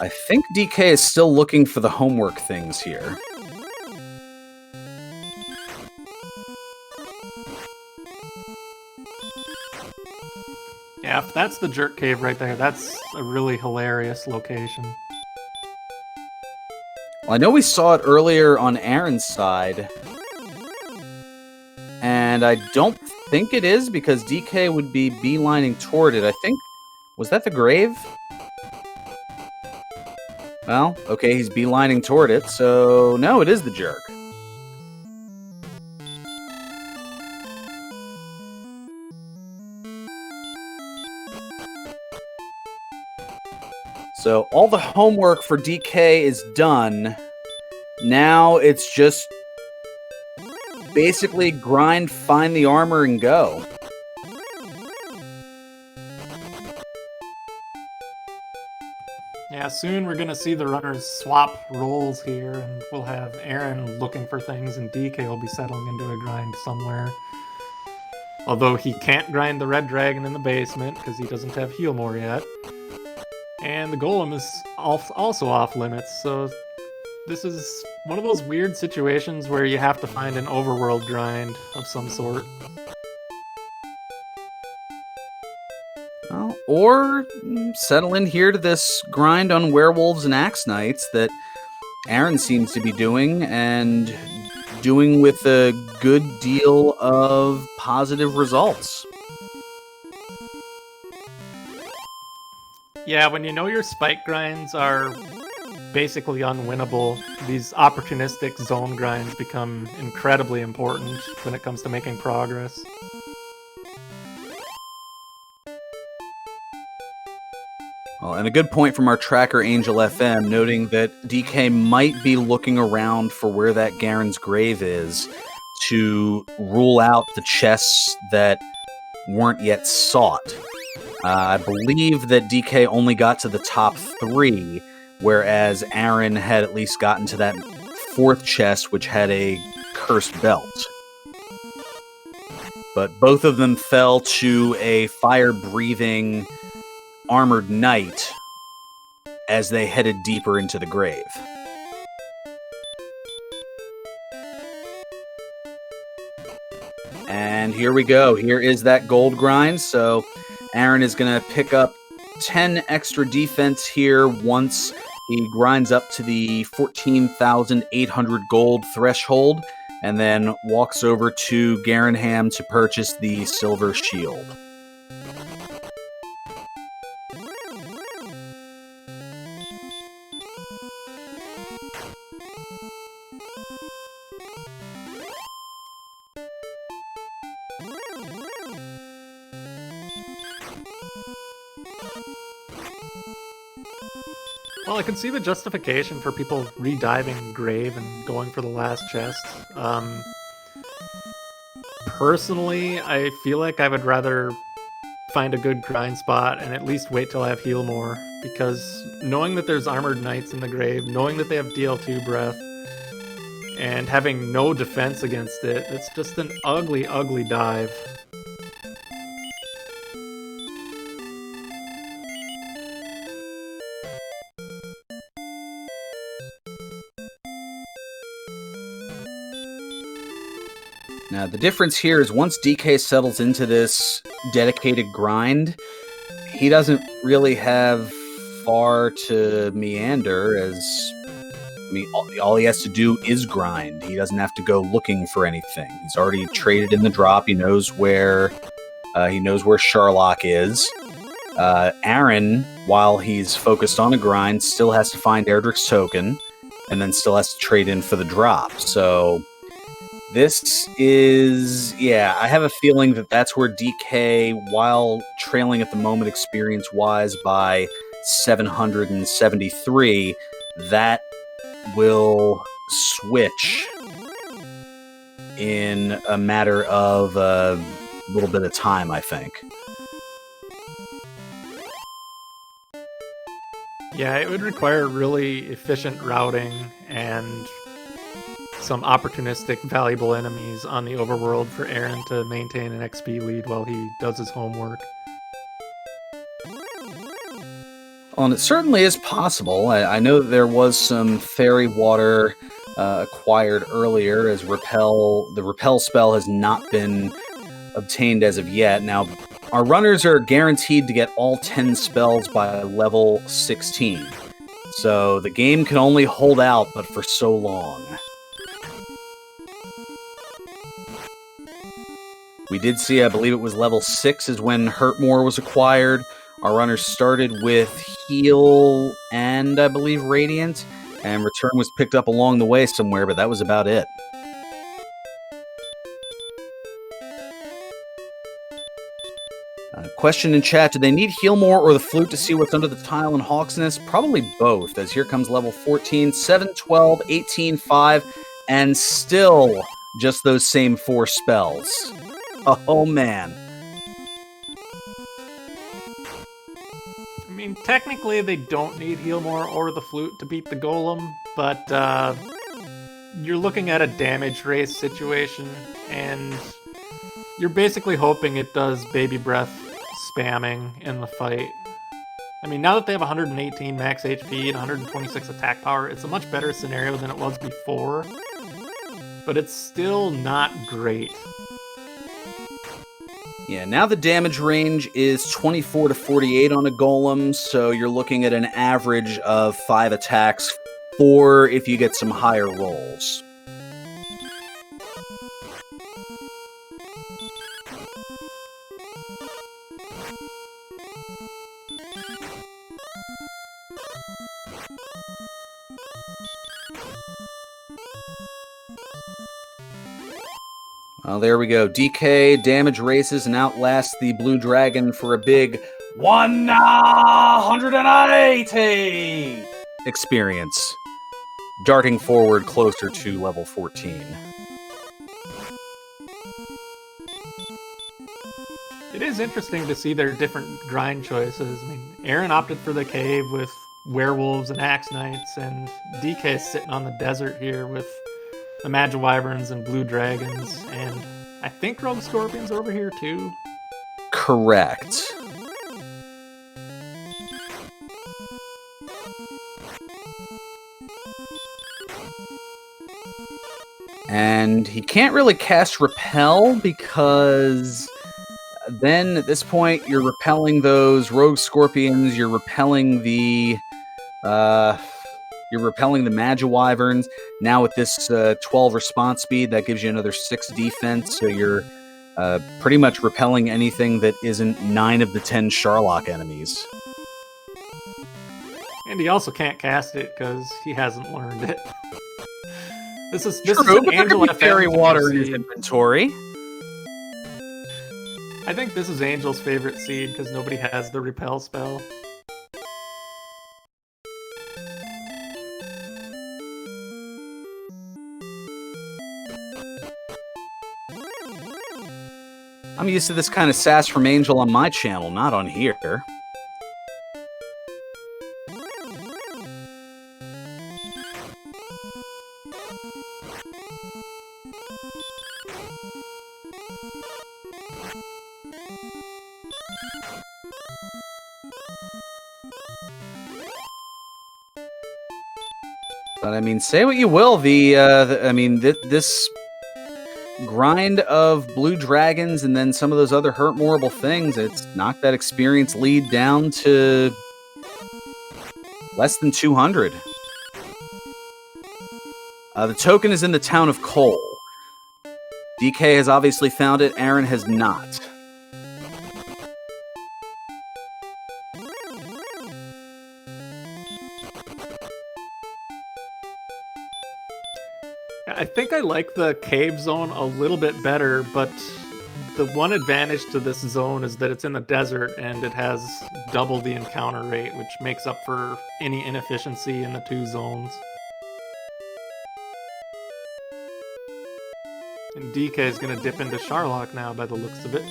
Speaker 2: I think DK is still looking for the homework things here.
Speaker 1: Yeah, if that's the jerk cave right there, that's a really hilarious location.
Speaker 2: Well, I know we saw it earlier on Aaron's side, and I don't think it is because DK would be beelining toward it. I think, was that the grave? Well, okay, he's beelining toward it, so no, it is the jerk. So all the homework for DK is done. Now it's just basically grind, find the armor, and go.
Speaker 1: Yeah, soon we're gonna see the runners swap roles here, and we'll have Aaron looking for things, and DK will be settling into a grind somewhere. Although he can't grind the red dragon in the basement, because he doesn't have heal more yet. And the golem is also off limits, so this is one of those weird situations where you have to find an overworld grind of some sort.
Speaker 2: Well, or settle in here to this grind on werewolves and axe knights that Aaron seems to be doing, and doing with a good deal of positive results.
Speaker 1: Yeah, when you know your spike grinds are basically unwinnable, these opportunistic zone grinds become incredibly important when it comes to making progress.
Speaker 2: Well, and a good point from our tracker Angel FM, noting that DK might be looking around for where that Garen's grave is to rule out the chests that weren't yet sought. I believe that DK only got to the top 3, whereas Aaron had at least gotten to that 4th chest, which had a cursed belt. But both of them fell to a fire-breathing armored knight as they headed deeper into the grave. And here we go. Here is that gold grind. So Aaron is going to pick up 10 extra defense here once he grinds up to the 14,800 gold threshold, and then walks over to Garenham to purchase the silver shield.
Speaker 1: Well, I can see the justification for people rediving Grave and going for the last chest. Personally, I feel like I would rather find a good grind spot and at least wait till I have heal more, because knowing that there's armored knights in the grave, knowing that they have DL2 breath, and having no defense against it, it's just an ugly, ugly dive.
Speaker 2: Now, the difference here is once DK settles into this dedicated grind, he doesn't really have far to meander, as, I mean, all he has to do is grind. He doesn't have to go looking for anything. He's already traded in the drop. He knows where Sherlock is. Aaron, while he's focused on a grind, still has to find Erdrick's token, and then still has to trade in for the drop. So this is, yeah, I have a feeling that that's where DK, while trailing at the moment experience-wise by 773, that will switch in a matter of a little bit of time, I think.
Speaker 1: Yeah, it would require really efficient routing and some opportunistic, valuable enemies on the overworld for Aaron to maintain an XP lead while he does his homework.
Speaker 2: Well, it certainly is possible. I know that there was some fairy water acquired earlier, as the repel spell has not been obtained as of yet. Now, our runners are guaranteed to get all 10 spells by level 16. So the game can only hold out, but for so long. We did see, I believe it was level 6 is when Hurtmore was acquired. Our runners started with Heal and, I believe, Radiant, and Return was picked up along the way somewhere, but that was about it. Question in chat, do they need Heal More or the Flute to see what's under the tile in Hawksness? Probably both, as here comes level 14, 7, 12, 18, 5, and still just those same 4 spells. Oh, man.
Speaker 1: I mean, technically they don't need Heal More or the Flute to beat the Golem, but you're looking at a damage race situation, and you're basically hoping it does Baby Breath spamming in the fight. I mean, now that they have 118 max HP and 126 attack power, it's a much better scenario than it was before, but it's still not great.
Speaker 2: Yeah, now the damage range is 24 to 48 on a golem, so you're looking at an average of 5 attacks, 4 if you get some higher rolls. Well, there we go. DK damage races and outlasts the Blue Dragon for a big 180 experience, darting forward closer to level 14.
Speaker 1: It is interesting to see their different grind choices. I mean, Aaron opted for the cave with werewolves and axe knights, and DK is sitting on the desert here with the Magiwyverns and blue dragons, and I think rogue scorpions over here too.
Speaker 2: Correct. And he can't really cast Repel because then at this point you're repelling those rogue scorpions, you're repelling the Magiwyverns. Now with this 12 response speed, that gives you another 6 defense, so you're pretty much repelling anything that isn't 9 of the 10 Sharlock enemies.
Speaker 1: And he also can't cast it because he hasn't learned it. This is
Speaker 2: True,
Speaker 1: an
Speaker 2: but
Speaker 1: Angel
Speaker 2: there could be fairy
Speaker 1: FM
Speaker 2: water in his
Speaker 1: seed.
Speaker 2: inventory.
Speaker 1: I think this is Angel's favorite seed because nobody has the repel spell.
Speaker 2: I'm used to this kind of sass from Angel on my channel, not on here. But I mean, say what you will, this grind of blue dragons and then some of those other hurtmoreable things, it's knocked that experience lead down to less than 200. The token is in the town of Cole. DK has obviously found it, Aaron has not.
Speaker 1: I think I like the cave zone a little bit better, but the one advantage to this zone is that it's in the desert and it has double the encounter rate, which makes up for any inefficiency in the two zones. And DK is going to dip into Sharlock now by the looks of it.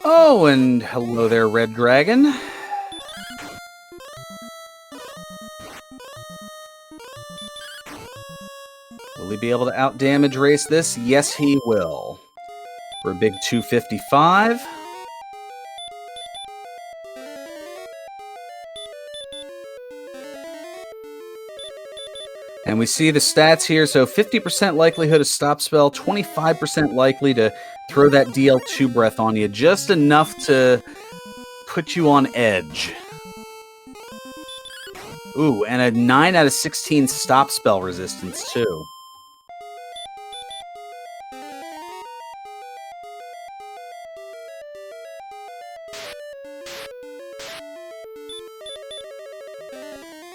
Speaker 2: Oh, and hello there, Red Dragon. Will he be able to out-damage race this? Yes, he will. for a big 255. And we see the stats here, so 50% likelihood to stop spell, 25% likely to throw that DL2 breath on you, just enough to put you on edge. Ooh, and a 9 out of 16 stop spell resistance, too.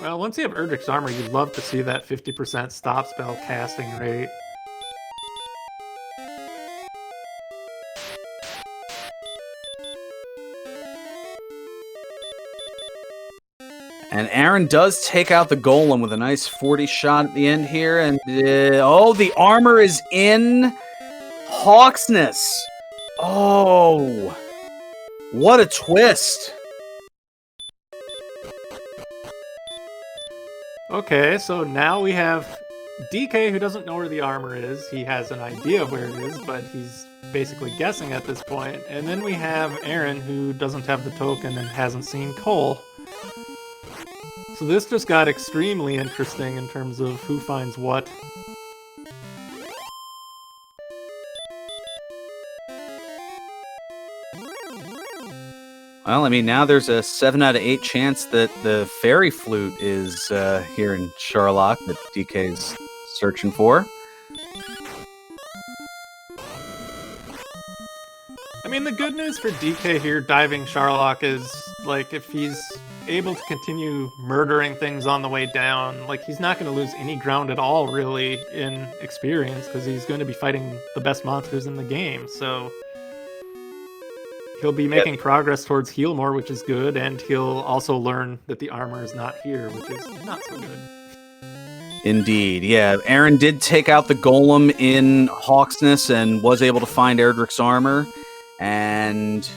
Speaker 1: Well, once you have Erdrick's Armor, you'd love to see that 50% stop spell casting rate.
Speaker 2: And Aaron does take out the Golem with a nice 40 shot at the end here. And, oh, the armor is in Hawksness. Oh, what a twist.
Speaker 1: Okay, so now we have DK, who doesn't know where the armor is. He has an idea of where it is, but he's basically guessing at this point. And then we have Aaron, who doesn't have the token and hasn't seen Cole. So this just got extremely interesting in terms of who finds what.
Speaker 2: Well, I mean, now there's a 7 out of 8 chance that the Fairy Flute is here in Charlock that DK's searching for.
Speaker 1: I mean, the good news for DK here diving Charlock is, like, if he's able to continue murdering things on the way down, like, he's not going to lose any ground at all, really, in experience, because he's going to be fighting the best monsters in the game, so he'll be making progress towards heal more, which is good, and he'll also learn that the armor is not here, which is not so good.
Speaker 2: Indeed, yeah. Aaron did take out the Golem in Hawksness and was able to find Erdrick's armor. And,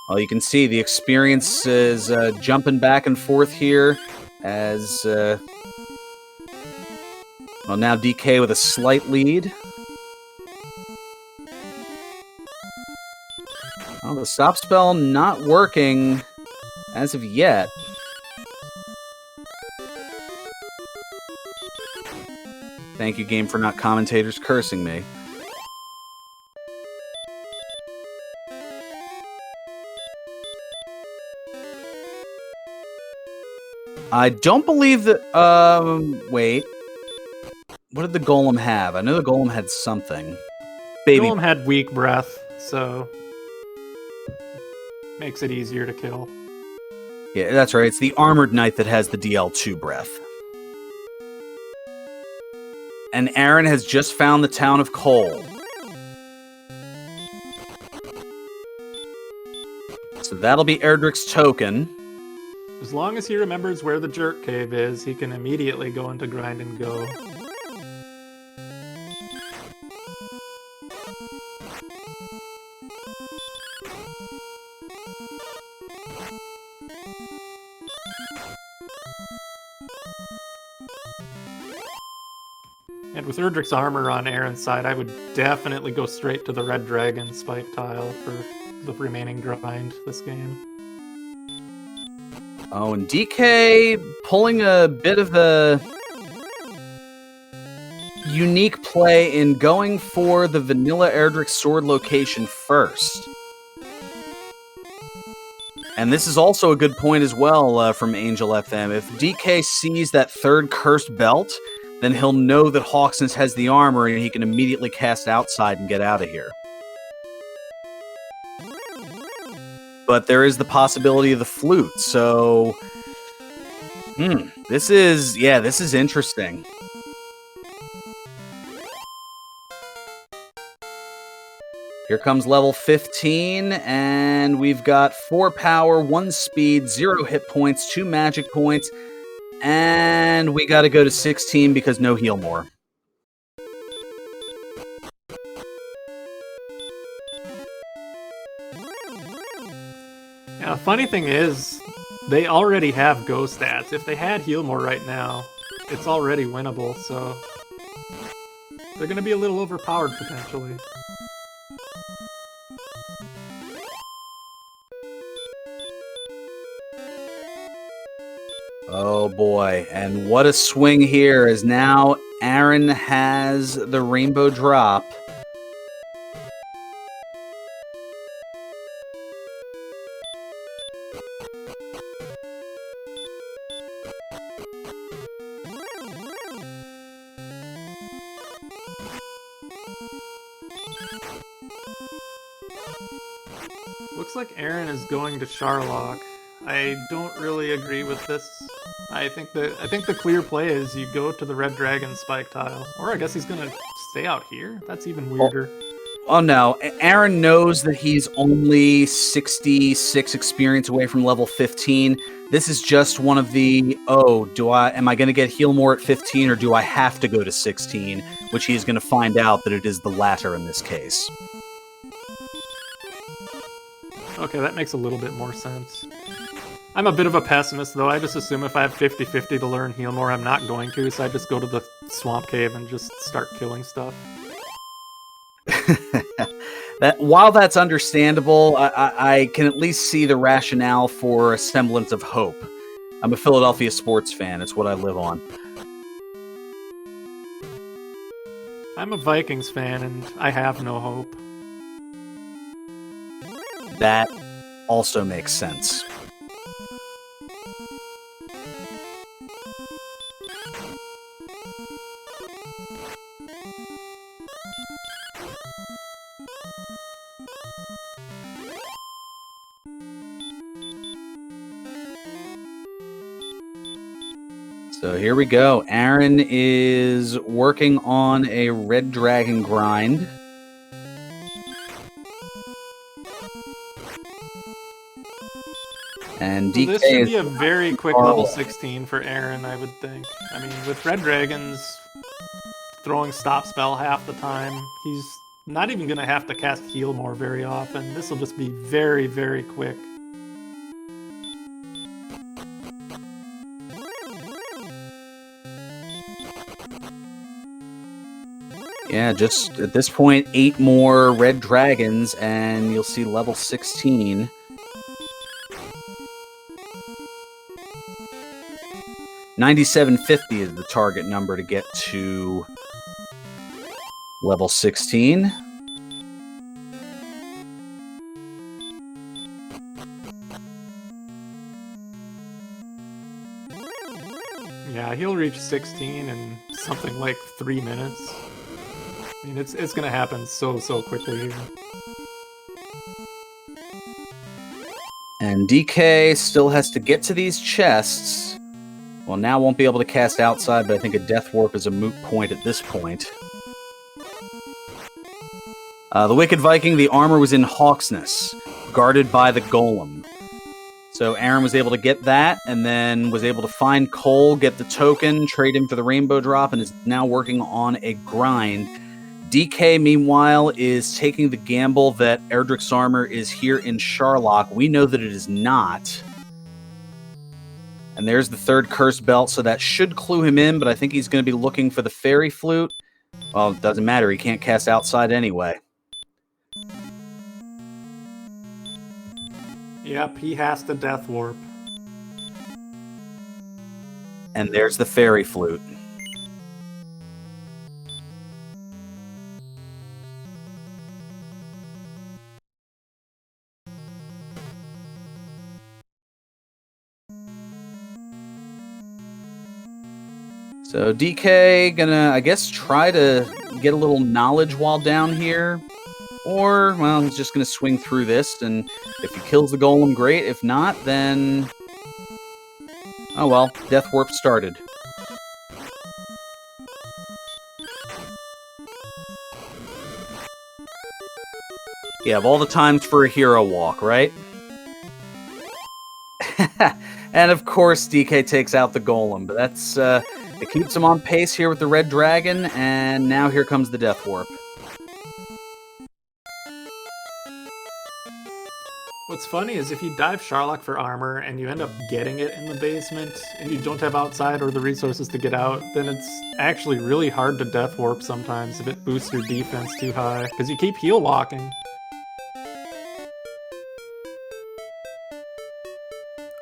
Speaker 2: well, you can see the experience is jumping back and forth here as, well, now DK with a slight lead. Well, the stop spell not working as of yet. Thank you, game, for not commentators cursing me. I don't believe that, wait. What did the Golem have? I know the Golem had something.
Speaker 1: Baby. The Golem had weak breath, so makes it easier to kill.
Speaker 2: Yeah, that's right. It's the Armored Knight that has the DL2 breath. And Aaron has just found the town of Cole. So that'll be Erdrick's token.
Speaker 1: As long as he remembers where the Jerk Cave is, he can immediately go into Grind and Go. And with Erdrick's armor on Aaron's side, I would definitely go straight to the Red Dragon spike tile for the remaining grind this game.
Speaker 2: Oh, and DK pulling a bit of a unique play in going for the vanilla Erdrick sword location first. And this is also a good point as well from Angel FM. If DK sees that third cursed belt, then he'll know that Hawksness has the armor and he can immediately cast outside and get out of here. But there is the possibility of the flute, so this is interesting. Here comes level 15, and we've got 4 power, 1 speed, 0 hit points, 2 magic points, and we got to go to 16 because no heal more.
Speaker 1: Now, the funny thing is, they already have Go stats. If they had heal more right now, it's already winnable, so they're going to be a little overpowered potentially.
Speaker 2: Oh boy, and what a swing here, as now Aaron has the rainbow drop.
Speaker 1: Looks like Aaron is going to Charlock. I don't really agree with this. I think the clear play is you go to the red dragon spike tile. Or I guess he's gonna stay out here? That's even weirder.
Speaker 2: Oh no, Aaron knows that he's only 66 experience away from level 15. This is just one of the, am I going to get heal more at 15 or do I have to go to 16? Which he is going to find out that it is the latter in this case.
Speaker 1: Okay, that makes a little bit more sense. I'm a bit of a pessimist, though. I just assume if I have 50-50 to learn heal more, I'm not going to, so I just go to the swamp cave and just start killing stuff.
Speaker 2: While that's understandable, I can at least see the rationale for a semblance of hope. I'm a Philadelphia sports fan. It's what I live on.
Speaker 1: I'm a Vikings fan, and I have no hope.
Speaker 2: That also makes sense. So here we go. Aaron is working on a red dragon grind. And DK
Speaker 1: this should be a very quick level 16 for Aaron, I would think. I mean, with red dragons throwing stop spell half the time, he's not even going to have to cast heal more very often. This will just be very, very quick.
Speaker 2: Yeah, just at this point, 8 more red dragons, and you'll see level 16. $97.50 is the target number to get to level 16.
Speaker 1: Yeah, he'll reach 16 in something like 3 minutes. I mean, it's gonna happen so quickly here.
Speaker 2: And DK still has to get to these chests. Well, now won't be able to cast outside, but I think a Death Warp is a moot point at this point. The Wicked Viking, the armor was in Hawksness, guarded by the Golem. So Aaron was able to get that, and then was able to find Cole, get the token, trade him for the Rainbow Drop, and is now working on a grind. DK, meanwhile, is taking the gamble that Erdrick's armor is here in Charlock. We know that it is not. And there's the third Curse Belt, so that should clue him in, but I think he's going to be looking for the Fairy Flute. Well, it doesn't matter. He can't cast outside anyway.
Speaker 1: Yep, he has to Death Warp.
Speaker 2: And there's the Fairy Flute. So DK gonna, I guess, try to get a little knowledge while down here. Or, well, he's just gonna swing through this, and if he kills the golem, great. If not, then... oh well, Death Warp started. Yeah, of all the times for a hero walk, right? And of course, DK takes out the golem, but that's... it keeps him on pace here with the red dragon, and now here comes the Death Warp.
Speaker 1: What's funny is if you dive Charlock for armor and you end up getting it in the basement and you don't have outside or the resources to get out, then it's actually really hard to Death Warp sometimes if it boosts your defense too high, because you keep heal walking.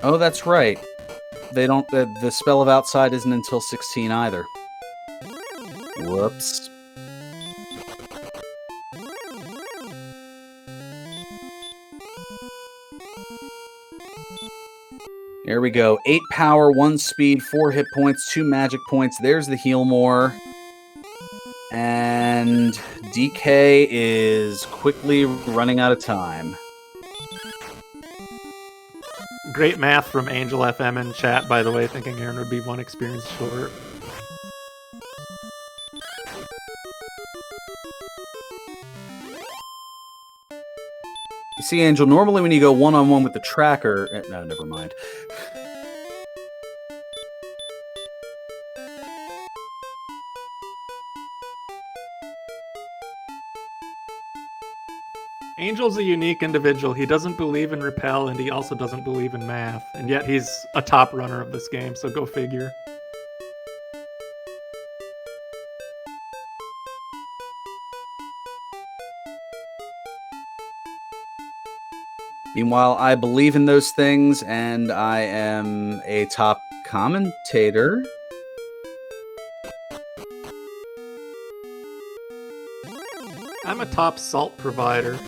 Speaker 2: Oh, that's right. they don't. The spell of outside isn't until 16 either. Whoops. Here we go. 8 power, 1 speed, 4 hit points, 2 magic points. There's the heal more. And DK is quickly running out of time.
Speaker 1: Great math from Angel FM in chat, by the way, thinking Aaron would be 1 experience short.
Speaker 2: You see, Angel, normally when you go one-on-one with the tracker... No, never mind.
Speaker 1: Angel's a unique individual. He doesn't believe in repel, and he also doesn't believe in math. And yet he's a top runner of this game, so go figure.
Speaker 2: Meanwhile, I believe in those things, and I am a top commentator.
Speaker 1: I'm a top salt provider.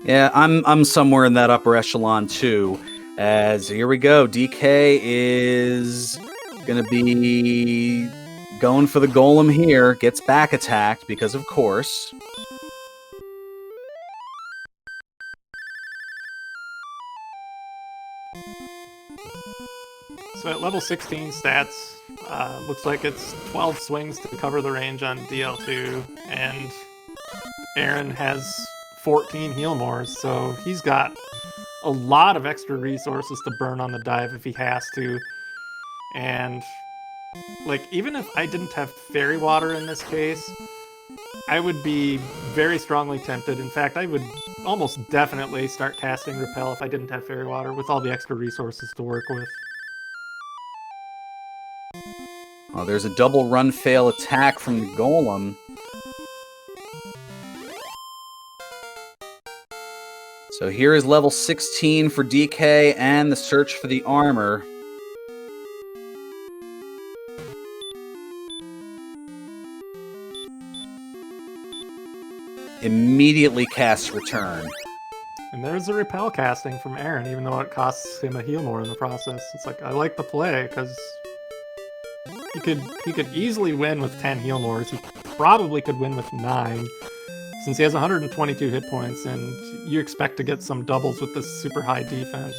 Speaker 2: Yeah, I'm somewhere in that upper echelon too. As here we go, DK is gonna be going for the golem here. Gets back attacked because, of course.
Speaker 1: So at level 16 stats, looks like it's 12 swings to cover the range on DL2, and Aaron has 14 heal mores, so he's got a lot of extra resources to burn on the dive if he has to. And like, even if I didn't have fairy water in this case, I would be very strongly tempted. In fact, I would almost definitely start casting repel if I didn't have fairy water with all the extra resources to work with.
Speaker 2: Oh, there's a double run fail attack from the golem. So here is level 16 for DK and the search for the armor. Immediately casts return.
Speaker 1: And there's a repel casting from Aaron, even though it costs him a heal more in the process. It's like, I like the play, because he could easily win with 10 heal mores. He probably could win with 9, since he has 122 hit points, and you expect to get some doubles with this super high defense.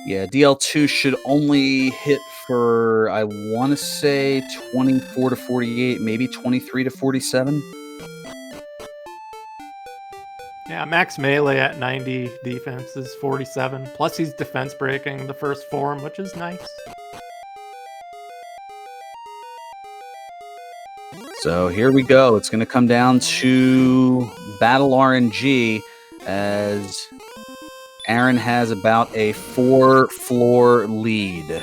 Speaker 2: Yeah, DL2 should only hit for, I want to say, 24 to 48, maybe 23 to 47.
Speaker 1: Yeah, max melee at 90 defense is 47. Plus he's defense breaking the first form, which is nice.
Speaker 2: So here we go. It's going to come down to battle RNG, as Aaron has about a 4-floor lead.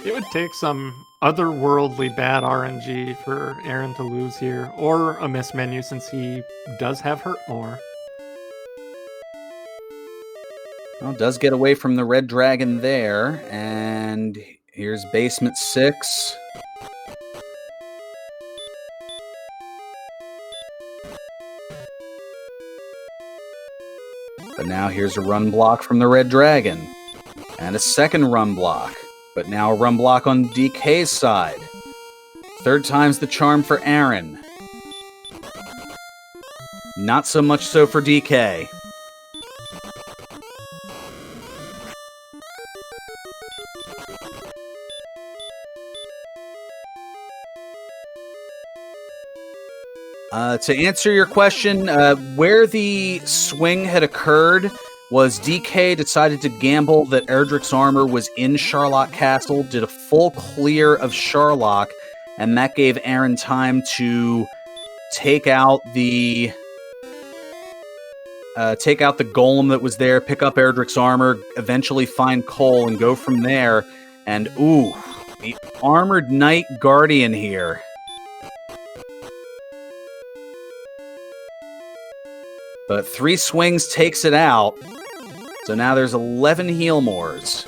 Speaker 1: It would take some otherworldly bad RNG for Aaron to lose here, or a miss menu since he does have hurt more.
Speaker 2: Well, does get away from the red dragon there, and here's basement 6. But now here's a run block from the red dragon, and a second run block. But now a run block on DK's side. Third time's the charm for Aaron. Not so much so for DK. To answer your question, where the swing had occurred was DK decided to gamble that Erdrick's armor was in Sharlock Castle, did a full clear of Sharlock, and that gave Aaron time to take out the take out the golem that was there, pick up Erdrick's armor, eventually find Cole, and go from there. And, ooh, the Armored Knight Guardian here. But 3 swings takes it out. So now there's 11 heal mores.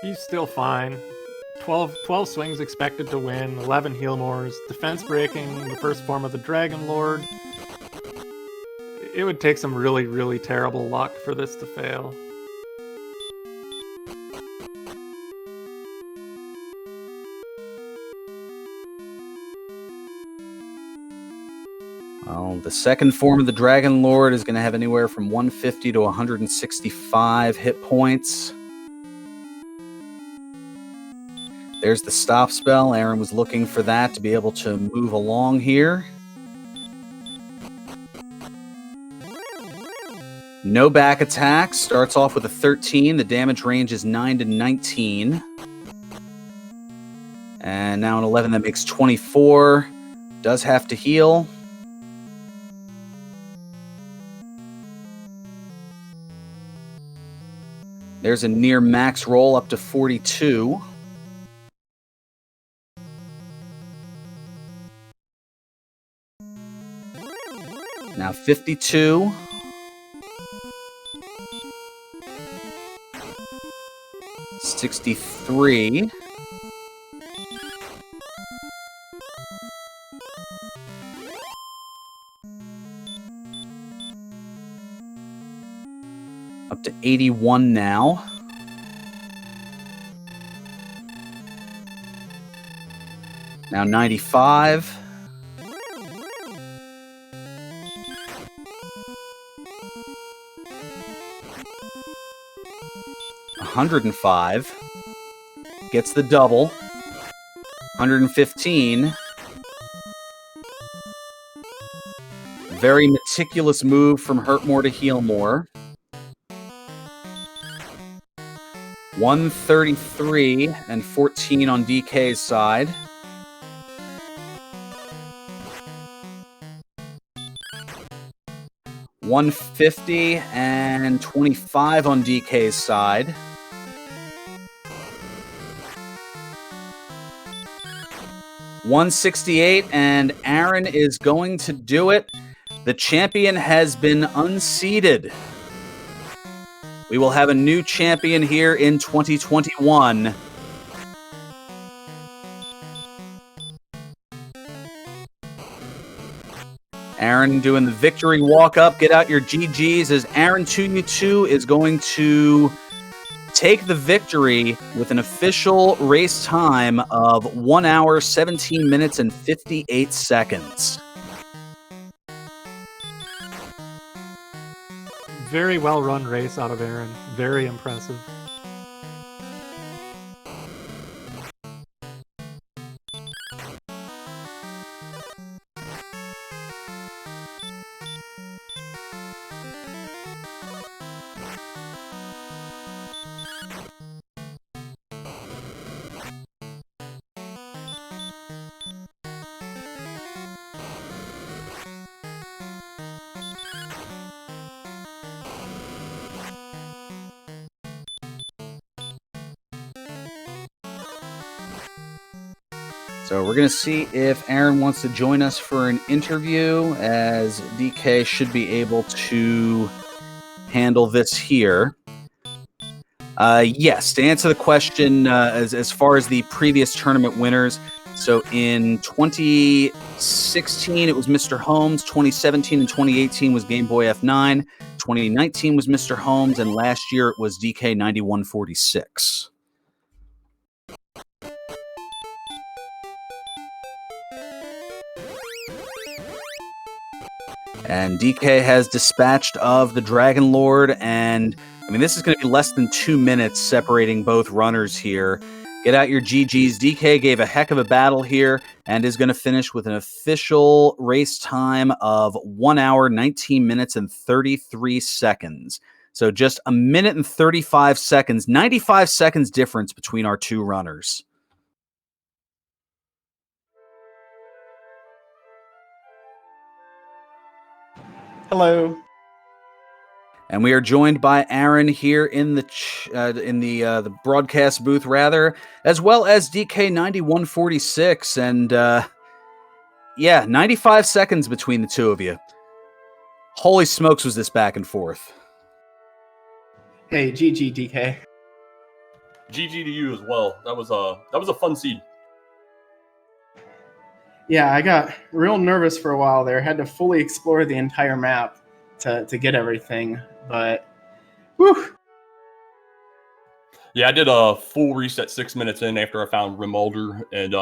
Speaker 1: He's still fine. 12 swings expected to win, 11 heal mores, defense breaking, the first form of the Dragon Lord. It would take some really, really terrible luck for this to fail.
Speaker 2: Well, the second form of the Dragon Lord is going to have anywhere from 150 to 165 hit points. There's the stop spell. Aaron was looking for that to be able to move along here. No back attack. Starts off with a 13. The damage range is 9 to 19. And now an 11 that makes 24. Does have to heal. There's a near max roll up to 42. Now 52. $63. Up to 81 now. Now 95. $105. Gets the double. $115. Very meticulous move from Hurt More to Heal More. $133 and 14 on DK's side. $150 and 25 on DK's side. $168, and Aaron is going to do it. The champion has been unseated. We will have a new champion here in 2021. Aaron doing the victory walk up. Get out your GGs as aaron2u2 is going to take the victory with an official race time of 1 hour, 17 minutes, and 58 seconds.
Speaker 1: Very well run race out of Aaron. Very impressive.
Speaker 2: So we're going to see if Aaron wants to join us for an interview, as DK should be able to handle this here. Yes, to answer the question, as far as the previous tournament winners, so in 2016 it was Mr. Holmes, 2017 and 2018 was Game Boy F9, 2019 was Mr. Holmes, and last year it was dk9146. And DK has dispatched of the Dragon Lord, and I mean, this is going to be less than 2 minutes separating both runners here. Get out your GGs. DK gave a heck of a battle here and is going to finish with an official race time of 1 hour, 19 minutes, and 33 seconds. So just a minute and 35 seconds, 95 seconds difference between our two runners.
Speaker 3: Hello.
Speaker 2: And we are joined by Aaron here in the broadcast booth, rather, as well as dk9146. And 95 seconds between the two of you. Holy smokes, was this back and forth?
Speaker 3: Hey, GG DK.
Speaker 4: GG to you as well. That was a fun seed.
Speaker 3: Yeah, I got real nervous for a while there. Had to fully explore the entire map to get everything, but whew.
Speaker 4: Yeah, I did a full reset 6 minutes in after I found Rimulder and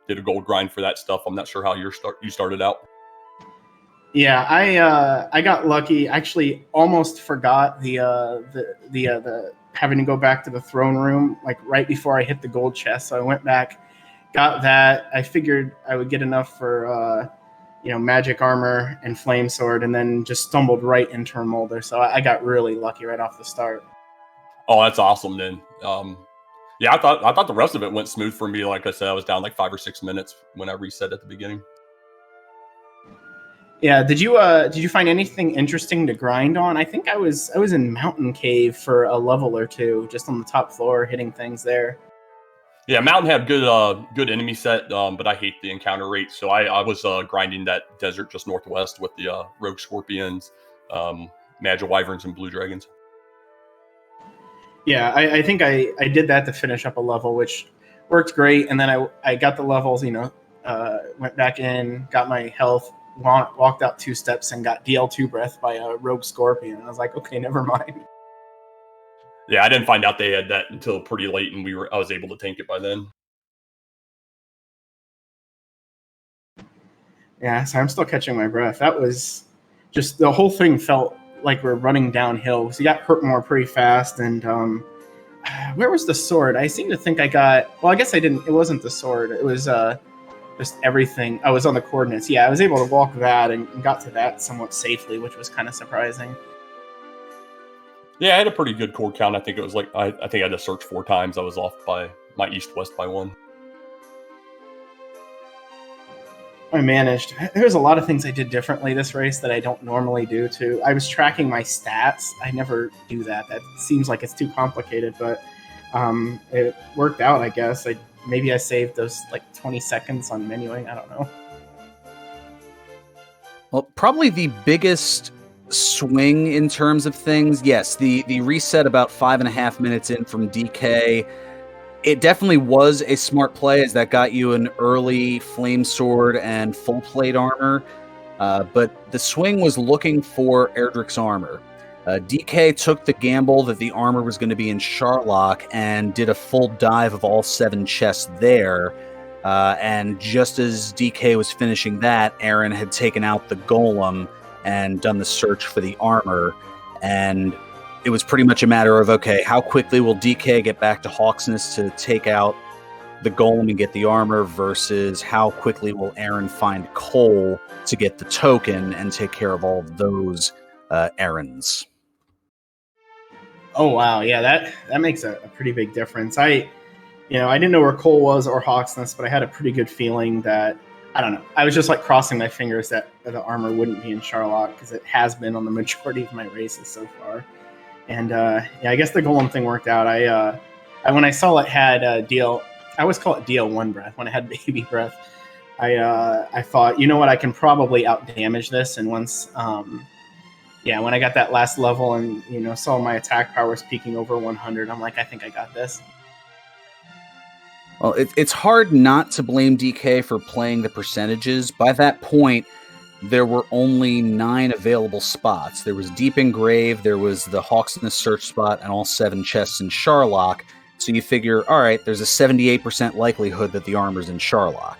Speaker 4: did a gold grind for that stuff. I'm not sure how you started out.
Speaker 3: Yeah, I got lucky. Actually, almost forgot the having to go back to the throne room like right before I hit the gold chest. So I went back, got that. I figured I would get enough for magic armor and flame sword, and then just stumbled right into Rimulder. So I got really lucky right off the start.
Speaker 4: Oh, that's awesome then. Yeah, I thought the rest of it went smooth for me. Like I said, I was down like 5 or 6 minutes when I reset at the beginning.
Speaker 3: Yeah, did you find anything interesting to grind on? I think I was in Mountain Cave for a level or two, just on the top floor, hitting things there.
Speaker 4: Yeah, Mountain had good enemy set, but I hate the encounter rate, so I was grinding that desert just northwest with the rogue scorpions, magic wyverns, and blue dragons.
Speaker 3: Yeah, I think I did that to finish up a level, which worked great. And then I got the levels, went back in, got my health, walked out 2 steps, and got DL2 breath by a rogue scorpion. And I was like, okay, never mind.
Speaker 4: Yeah, I didn't find out they had that until pretty late, and I was able to tank it by then.
Speaker 3: Yeah, so I'm still catching my breath. That was just, the whole thing felt like we're running downhill. So you got hurt more pretty fast. And where was the sword? I seem to think I got, well, I guess I didn't, it wasn't the sword. It was just everything. I was on the coordinates. Yeah, I was able to walk that and got to that somewhat safely, which was kind of surprising.
Speaker 4: Yeah, I had a pretty good core count. I think it was like, I think I had to search 4 times. I was off by my east-west by 1.
Speaker 3: I managed. There's a lot of things I did differently this race that I don't normally do too. I was tracking my stats. I never do that. That seems like it's too complicated, but it worked out, I guess. Maybe I saved those like 20 seconds on menuing. I don't know.
Speaker 2: Well, probably the biggest swing in terms of things, yes, the reset about 5.5 minutes in from DK. It definitely was a smart play, as that got you an early flame sword and full plate armor. But the swing was looking for Erdrick's armor. DK took the gamble that the armor was going to be in Sharlock and did a full dive of all 7 chests there. And just as DK was finishing that, Aaron had taken out the golem and done the search for the armor. And it was pretty much a matter of, okay, how quickly will DK get back to Hawksness to take out the golem and get the armor, versus how quickly will Aaron find Cole to get the token and take care of all of those errands.
Speaker 3: Oh wow, yeah, that makes a pretty big difference. I didn't know where Cole was or Hawksness, but I had a pretty good feeling that, I don't know, I was just like crossing my fingers that the armor wouldn't be in Sharlock, because it has been on the majority of my races so far. And I guess the golem thing worked out. I when I saw it had I always call it DL1 breath. When it had baby breath, I thought, you know what, I can probably out damage this. And once when I got that last level and saw my attack powers peaking over 100, I'm like, I think I got this.
Speaker 2: Well, it's hard not to blame DK for playing the percentages. By that point, there were only 9 available spots. There was Deep Engrave, there was the Hawksness search spot, and all 7 chests in Sharlock. So you figure, all right, there's a 78% likelihood that the armor's in Sharlock.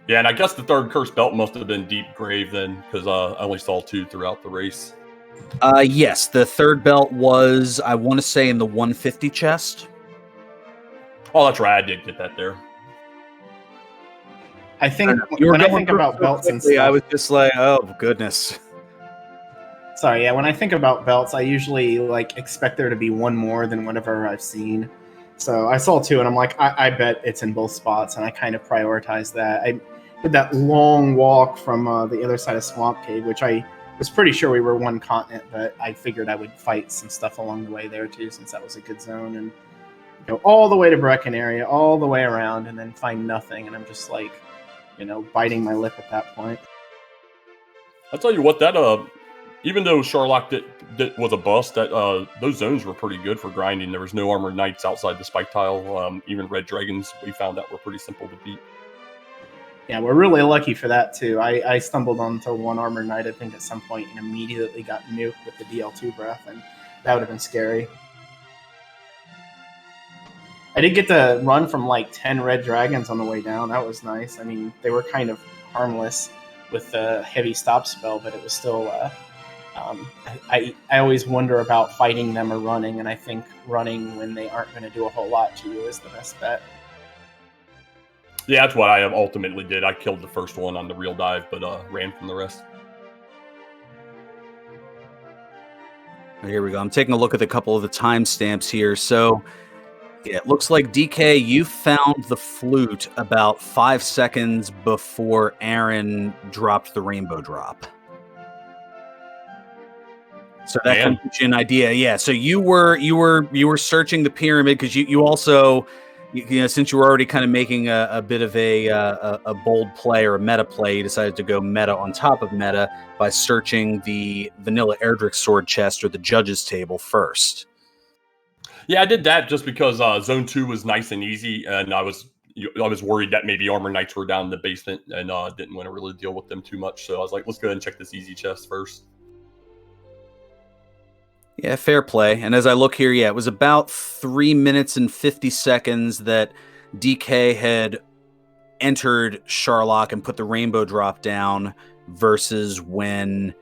Speaker 4: Yeah, and I guess the 3rd cursed belt must have been Deep Grave then, because I only saw 2 throughout the race.
Speaker 2: Yes, the 3rd belt was, I want to say, in the 150 chest.
Speaker 4: Oh, that's right, I did get that there.
Speaker 3: I think when I think about belts and stuff,
Speaker 2: I was just like, oh goodness.
Speaker 3: Sorry, yeah. When I think about belts, I usually expect there to be one more than whatever I've seen. So I saw 2, and I'm like, I bet it's in both spots, and I kind of prioritize that. did that long walk from the other side of Swamp Cave, which I was pretty sure we were one continent, but I figured I would fight some stuff along the way there too, since that was a good zone, and go all the way to Brecken area, all the way around, and then find nothing, and I'm just like, biting my lip at that point.
Speaker 4: I'll tell you what, that even though Sharlock was a bust, that those zones were pretty good for grinding. There was no armored knights outside the spike tile. Even red dragons we found out were pretty simple to beat.
Speaker 3: Yeah, we're really lucky for that too. I stumbled onto one armored knight, I think, at some point, and immediately got nuked with the DL2 breath, and that would have been scary. I did get to run from like 10 red dragons on the way down. That was nice. I mean, they were kind of harmless with the heavy stop spell, but it was still. I always wonder about fighting them or running, and I think running when they aren't going to do a whole lot to you is the best bet.
Speaker 4: Yeah, that's what I ultimately did. I killed the first one on the real dive, but ran from the rest.
Speaker 2: Here we go. I'm taking a look at a couple of the timestamps here. So, yeah, it looks like DK, you found the flute about 5 seconds before Aaron dropped the rainbow drop. So that can give you an idea. Yeah. So you were searching the pyramid because you also, since you were already kind of making a bit of a bold play or a meta play, you decided to go meta on top of meta by searching the vanilla Erdrick sword chest or the judge's table first.
Speaker 4: Yeah, I did that just because Zone 2 was nice and easy, and I was worried that maybe Armor Knights were down in the basement and didn't want to really deal with them too much. So I was like, let's go ahead and check this easy chest first.
Speaker 2: Yeah, fair play. And as I look here, it was about 3 minutes and 50 seconds that DK had entered Sharlock and put the rainbow drop down versus when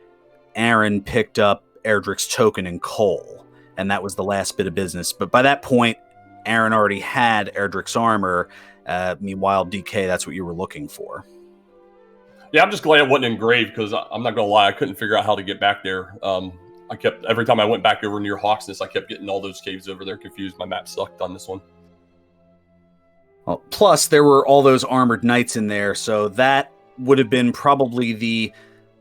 Speaker 2: Aaron picked up Erdrick's token and coal. And that was the last bit of business. But by that point, Aaron already had Erdrick's armor. Meanwhile, DK, that's what you were looking for.
Speaker 4: Yeah, I'm just glad it wasn't engraved because I'm not going to lie, I couldn't figure out how to get back there. Every time I went back over near Hawksness, I kept getting all those caves over there confused. My map sucked on this one.
Speaker 2: Well, plus, there were all those armored knights in there, so that would have been probably the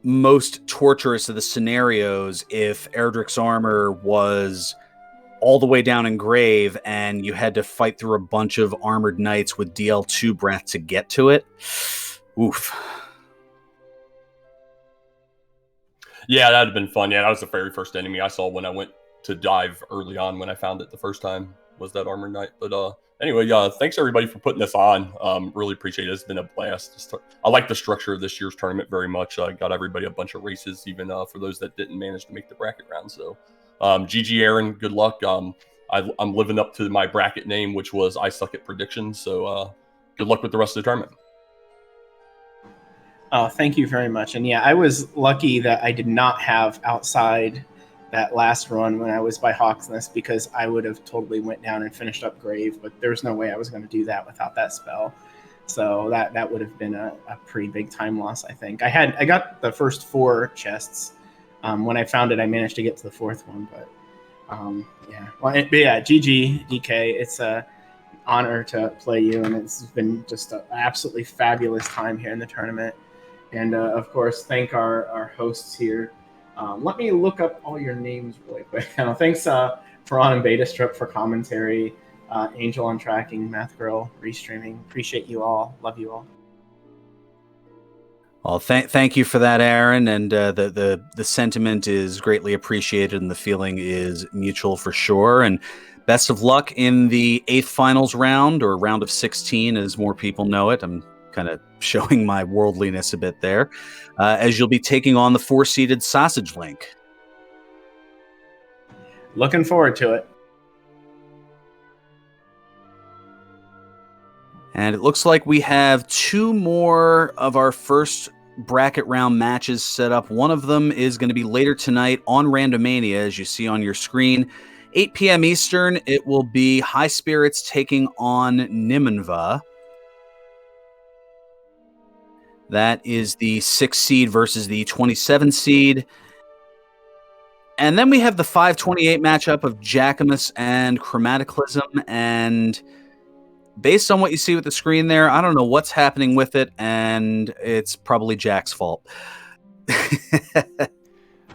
Speaker 2: most torturous of the scenarios if Erdrick's armor was all the way down in grave and you had to fight through a bunch of armored knights with DL2 breath to get to it. Oof.
Speaker 4: Yeah, that'd have been fun. Yeah, that was the very first enemy I saw when I went to dive early on when I found it the first time, was that Armored Knight. But anyway, thanks everybody for putting this on. Really appreciate it. It's been a blast. I like the structure of this year's tournament very much. I got everybody a bunch of races, even for those that didn't manage to make the bracket round. So GG Aaron, good luck. I'm living up to my bracket name, which was I Suck at Predictions. So good luck with the rest of the tournament.
Speaker 3: Oh, thank you very much. And yeah, I was lucky that I did not have outside that last run when I was by Hawksness, because I would have totally went down and finished up grave, but there's no way I was going to do that without that spell. So that would have been a pretty big time loss, I think. I got the first 4 chests. When I found it, I managed to get to the 4th one, but yeah. But yeah, GG, DK. It's a honor to play you, and it's been just an absolutely fabulous time here in the tournament. And, of course, thank our hosts here. Let me look up all your names really quick. Thanks, Ferran and Betastrip for commentary, Angel on tracking, Math Girl, restreaming. Appreciate you all. Love you all.
Speaker 2: Well, thank you for that, Aaron. And the sentiment is greatly appreciated, and the feeling is mutual for sure. And best of luck in the 8th finals round, or round of 16, as more people know it. I'm kind of showing my worldliness a bit there, as you'll be taking on the 4-seeded Sausage Link.
Speaker 3: Looking forward to it.
Speaker 2: And it looks like we have 2 more of our first bracket round matches set up. One of them is going to be later tonight on Randomania, as you see on your screen. 8 p.m. Eastern, it will be High Spirits taking on Nimenva. That is the 6 seed versus the 27 seed. And then we have the 528 matchup of Jacquemus and Chromaticalism. And based on what you see with the screen there, I don't know what's happening with it, and it's probably Jack's fault.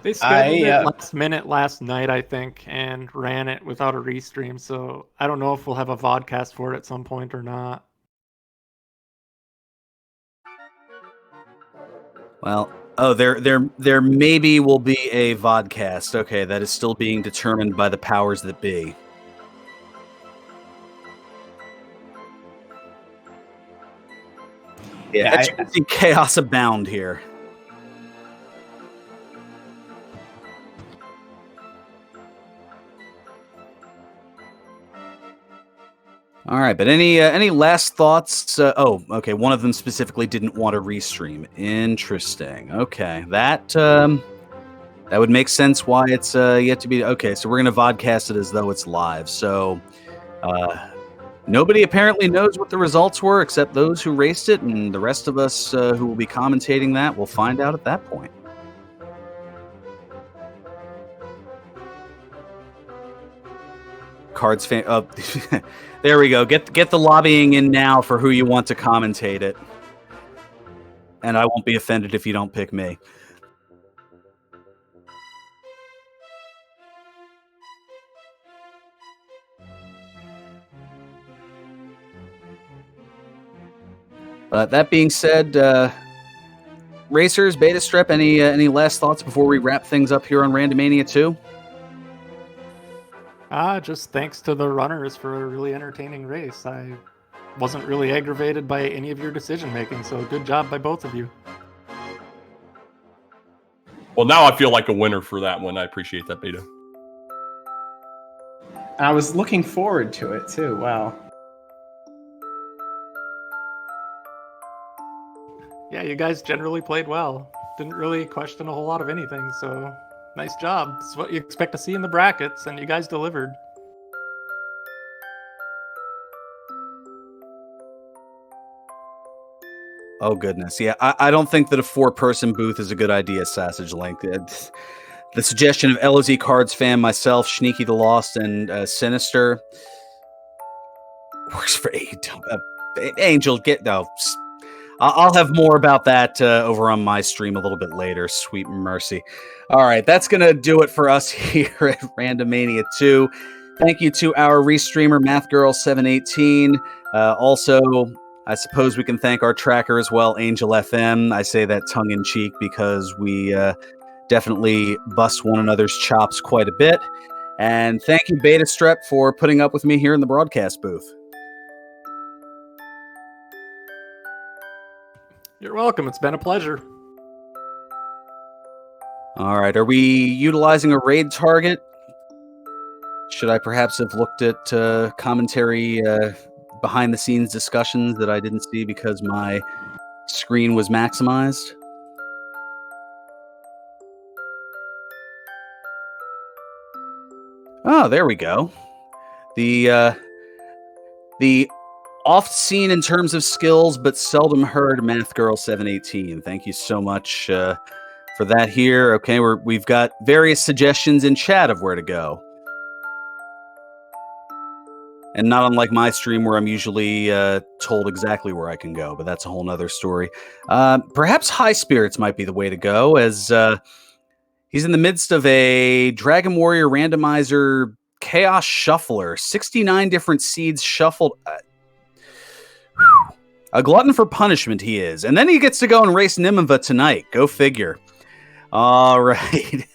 Speaker 1: They scheduled it last minute last night, I think, and ran it without a restream. So I don't know if we'll have a vodcast for it at some point or not.
Speaker 2: Well, there maybe will be a vodcast. Okay, that is still being determined by the powers that be. Yeah, I think chaos abound here. All right, but any last thoughts? Okay, one of them specifically didn't want to restream. Interesting. Okay, that would make sense why it's yet to be. Okay, so we're gonna vodcast it as though it's live. So nobody apparently knows what the results were except those who raced it, and the rest of us who will be commentating that will find out at that point. Cards fan. There we go. Get the lobbying in now for who you want to commentate it, and I won't be offended if you don't pick me. That being said, racers, Beta Strep, any last thoughts before we wrap things up here on Randomania 2?
Speaker 1: Just thanks to the runners for a really entertaining race. I wasn't really aggravated by any of your decision making, so good job by both of you.
Speaker 4: Well, now I feel like a winner for that one. I appreciate that, Beta.
Speaker 3: I was looking forward to it too. Wow.
Speaker 1: Yeah, you guys generally played well. Didn't really question a whole lot of anything, so nice job. It's what you expect to see in the brackets, and you guys delivered.
Speaker 2: Oh, goodness. Yeah, I don't think that a 4-person booth is a good idea, Sausage Link. The suggestion of LOZ Cards Fan, myself, Sneaky the Lost, and Sinister works for Angel. I'll have more about that over on my stream a little bit later. Sweet mercy. All right, that's going to do it for us here at Randomania 2. Thank you to our restreamer, MathGirl718. Also, I suppose we can thank our tracker as well, Angel FM. I say that tongue-in-cheek because we definitely bust one another's chops quite a bit. And thank you, Beta Strep, for putting up with me here in the broadcast booth.
Speaker 1: You're welcome. It's been a pleasure.
Speaker 2: All right. Are we utilizing a raid target? Should I perhaps have looked at commentary behind-the-scenes discussions that I didn't see because my screen was maximized? Oh, there we go. The oft-seen in terms of skills, but seldom heard MathGirl718. Thank you so much for that here. Okay, we've got various suggestions in chat of where to go. And not unlike my stream where I'm usually told exactly where I can go, but that's a whole nother story. Perhaps High Spirits might be the way to go, as he's in the midst of a Dragon Warrior Randomizer Chaos Shuffler. 69 different seeds shuffled. A glutton for punishment he is. And then he gets to go and race Nineveh tonight. Go figure. All right.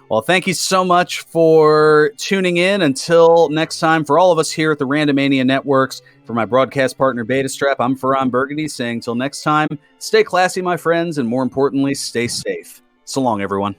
Speaker 2: Well, thank you so much for tuning in. Until next time, for all of us here at the Randomania Networks, for my broadcast partner, Beta Strap, I'm Ferran Burgundy saying till next time, stay classy, my friends, and more importantly, stay safe. So long, everyone.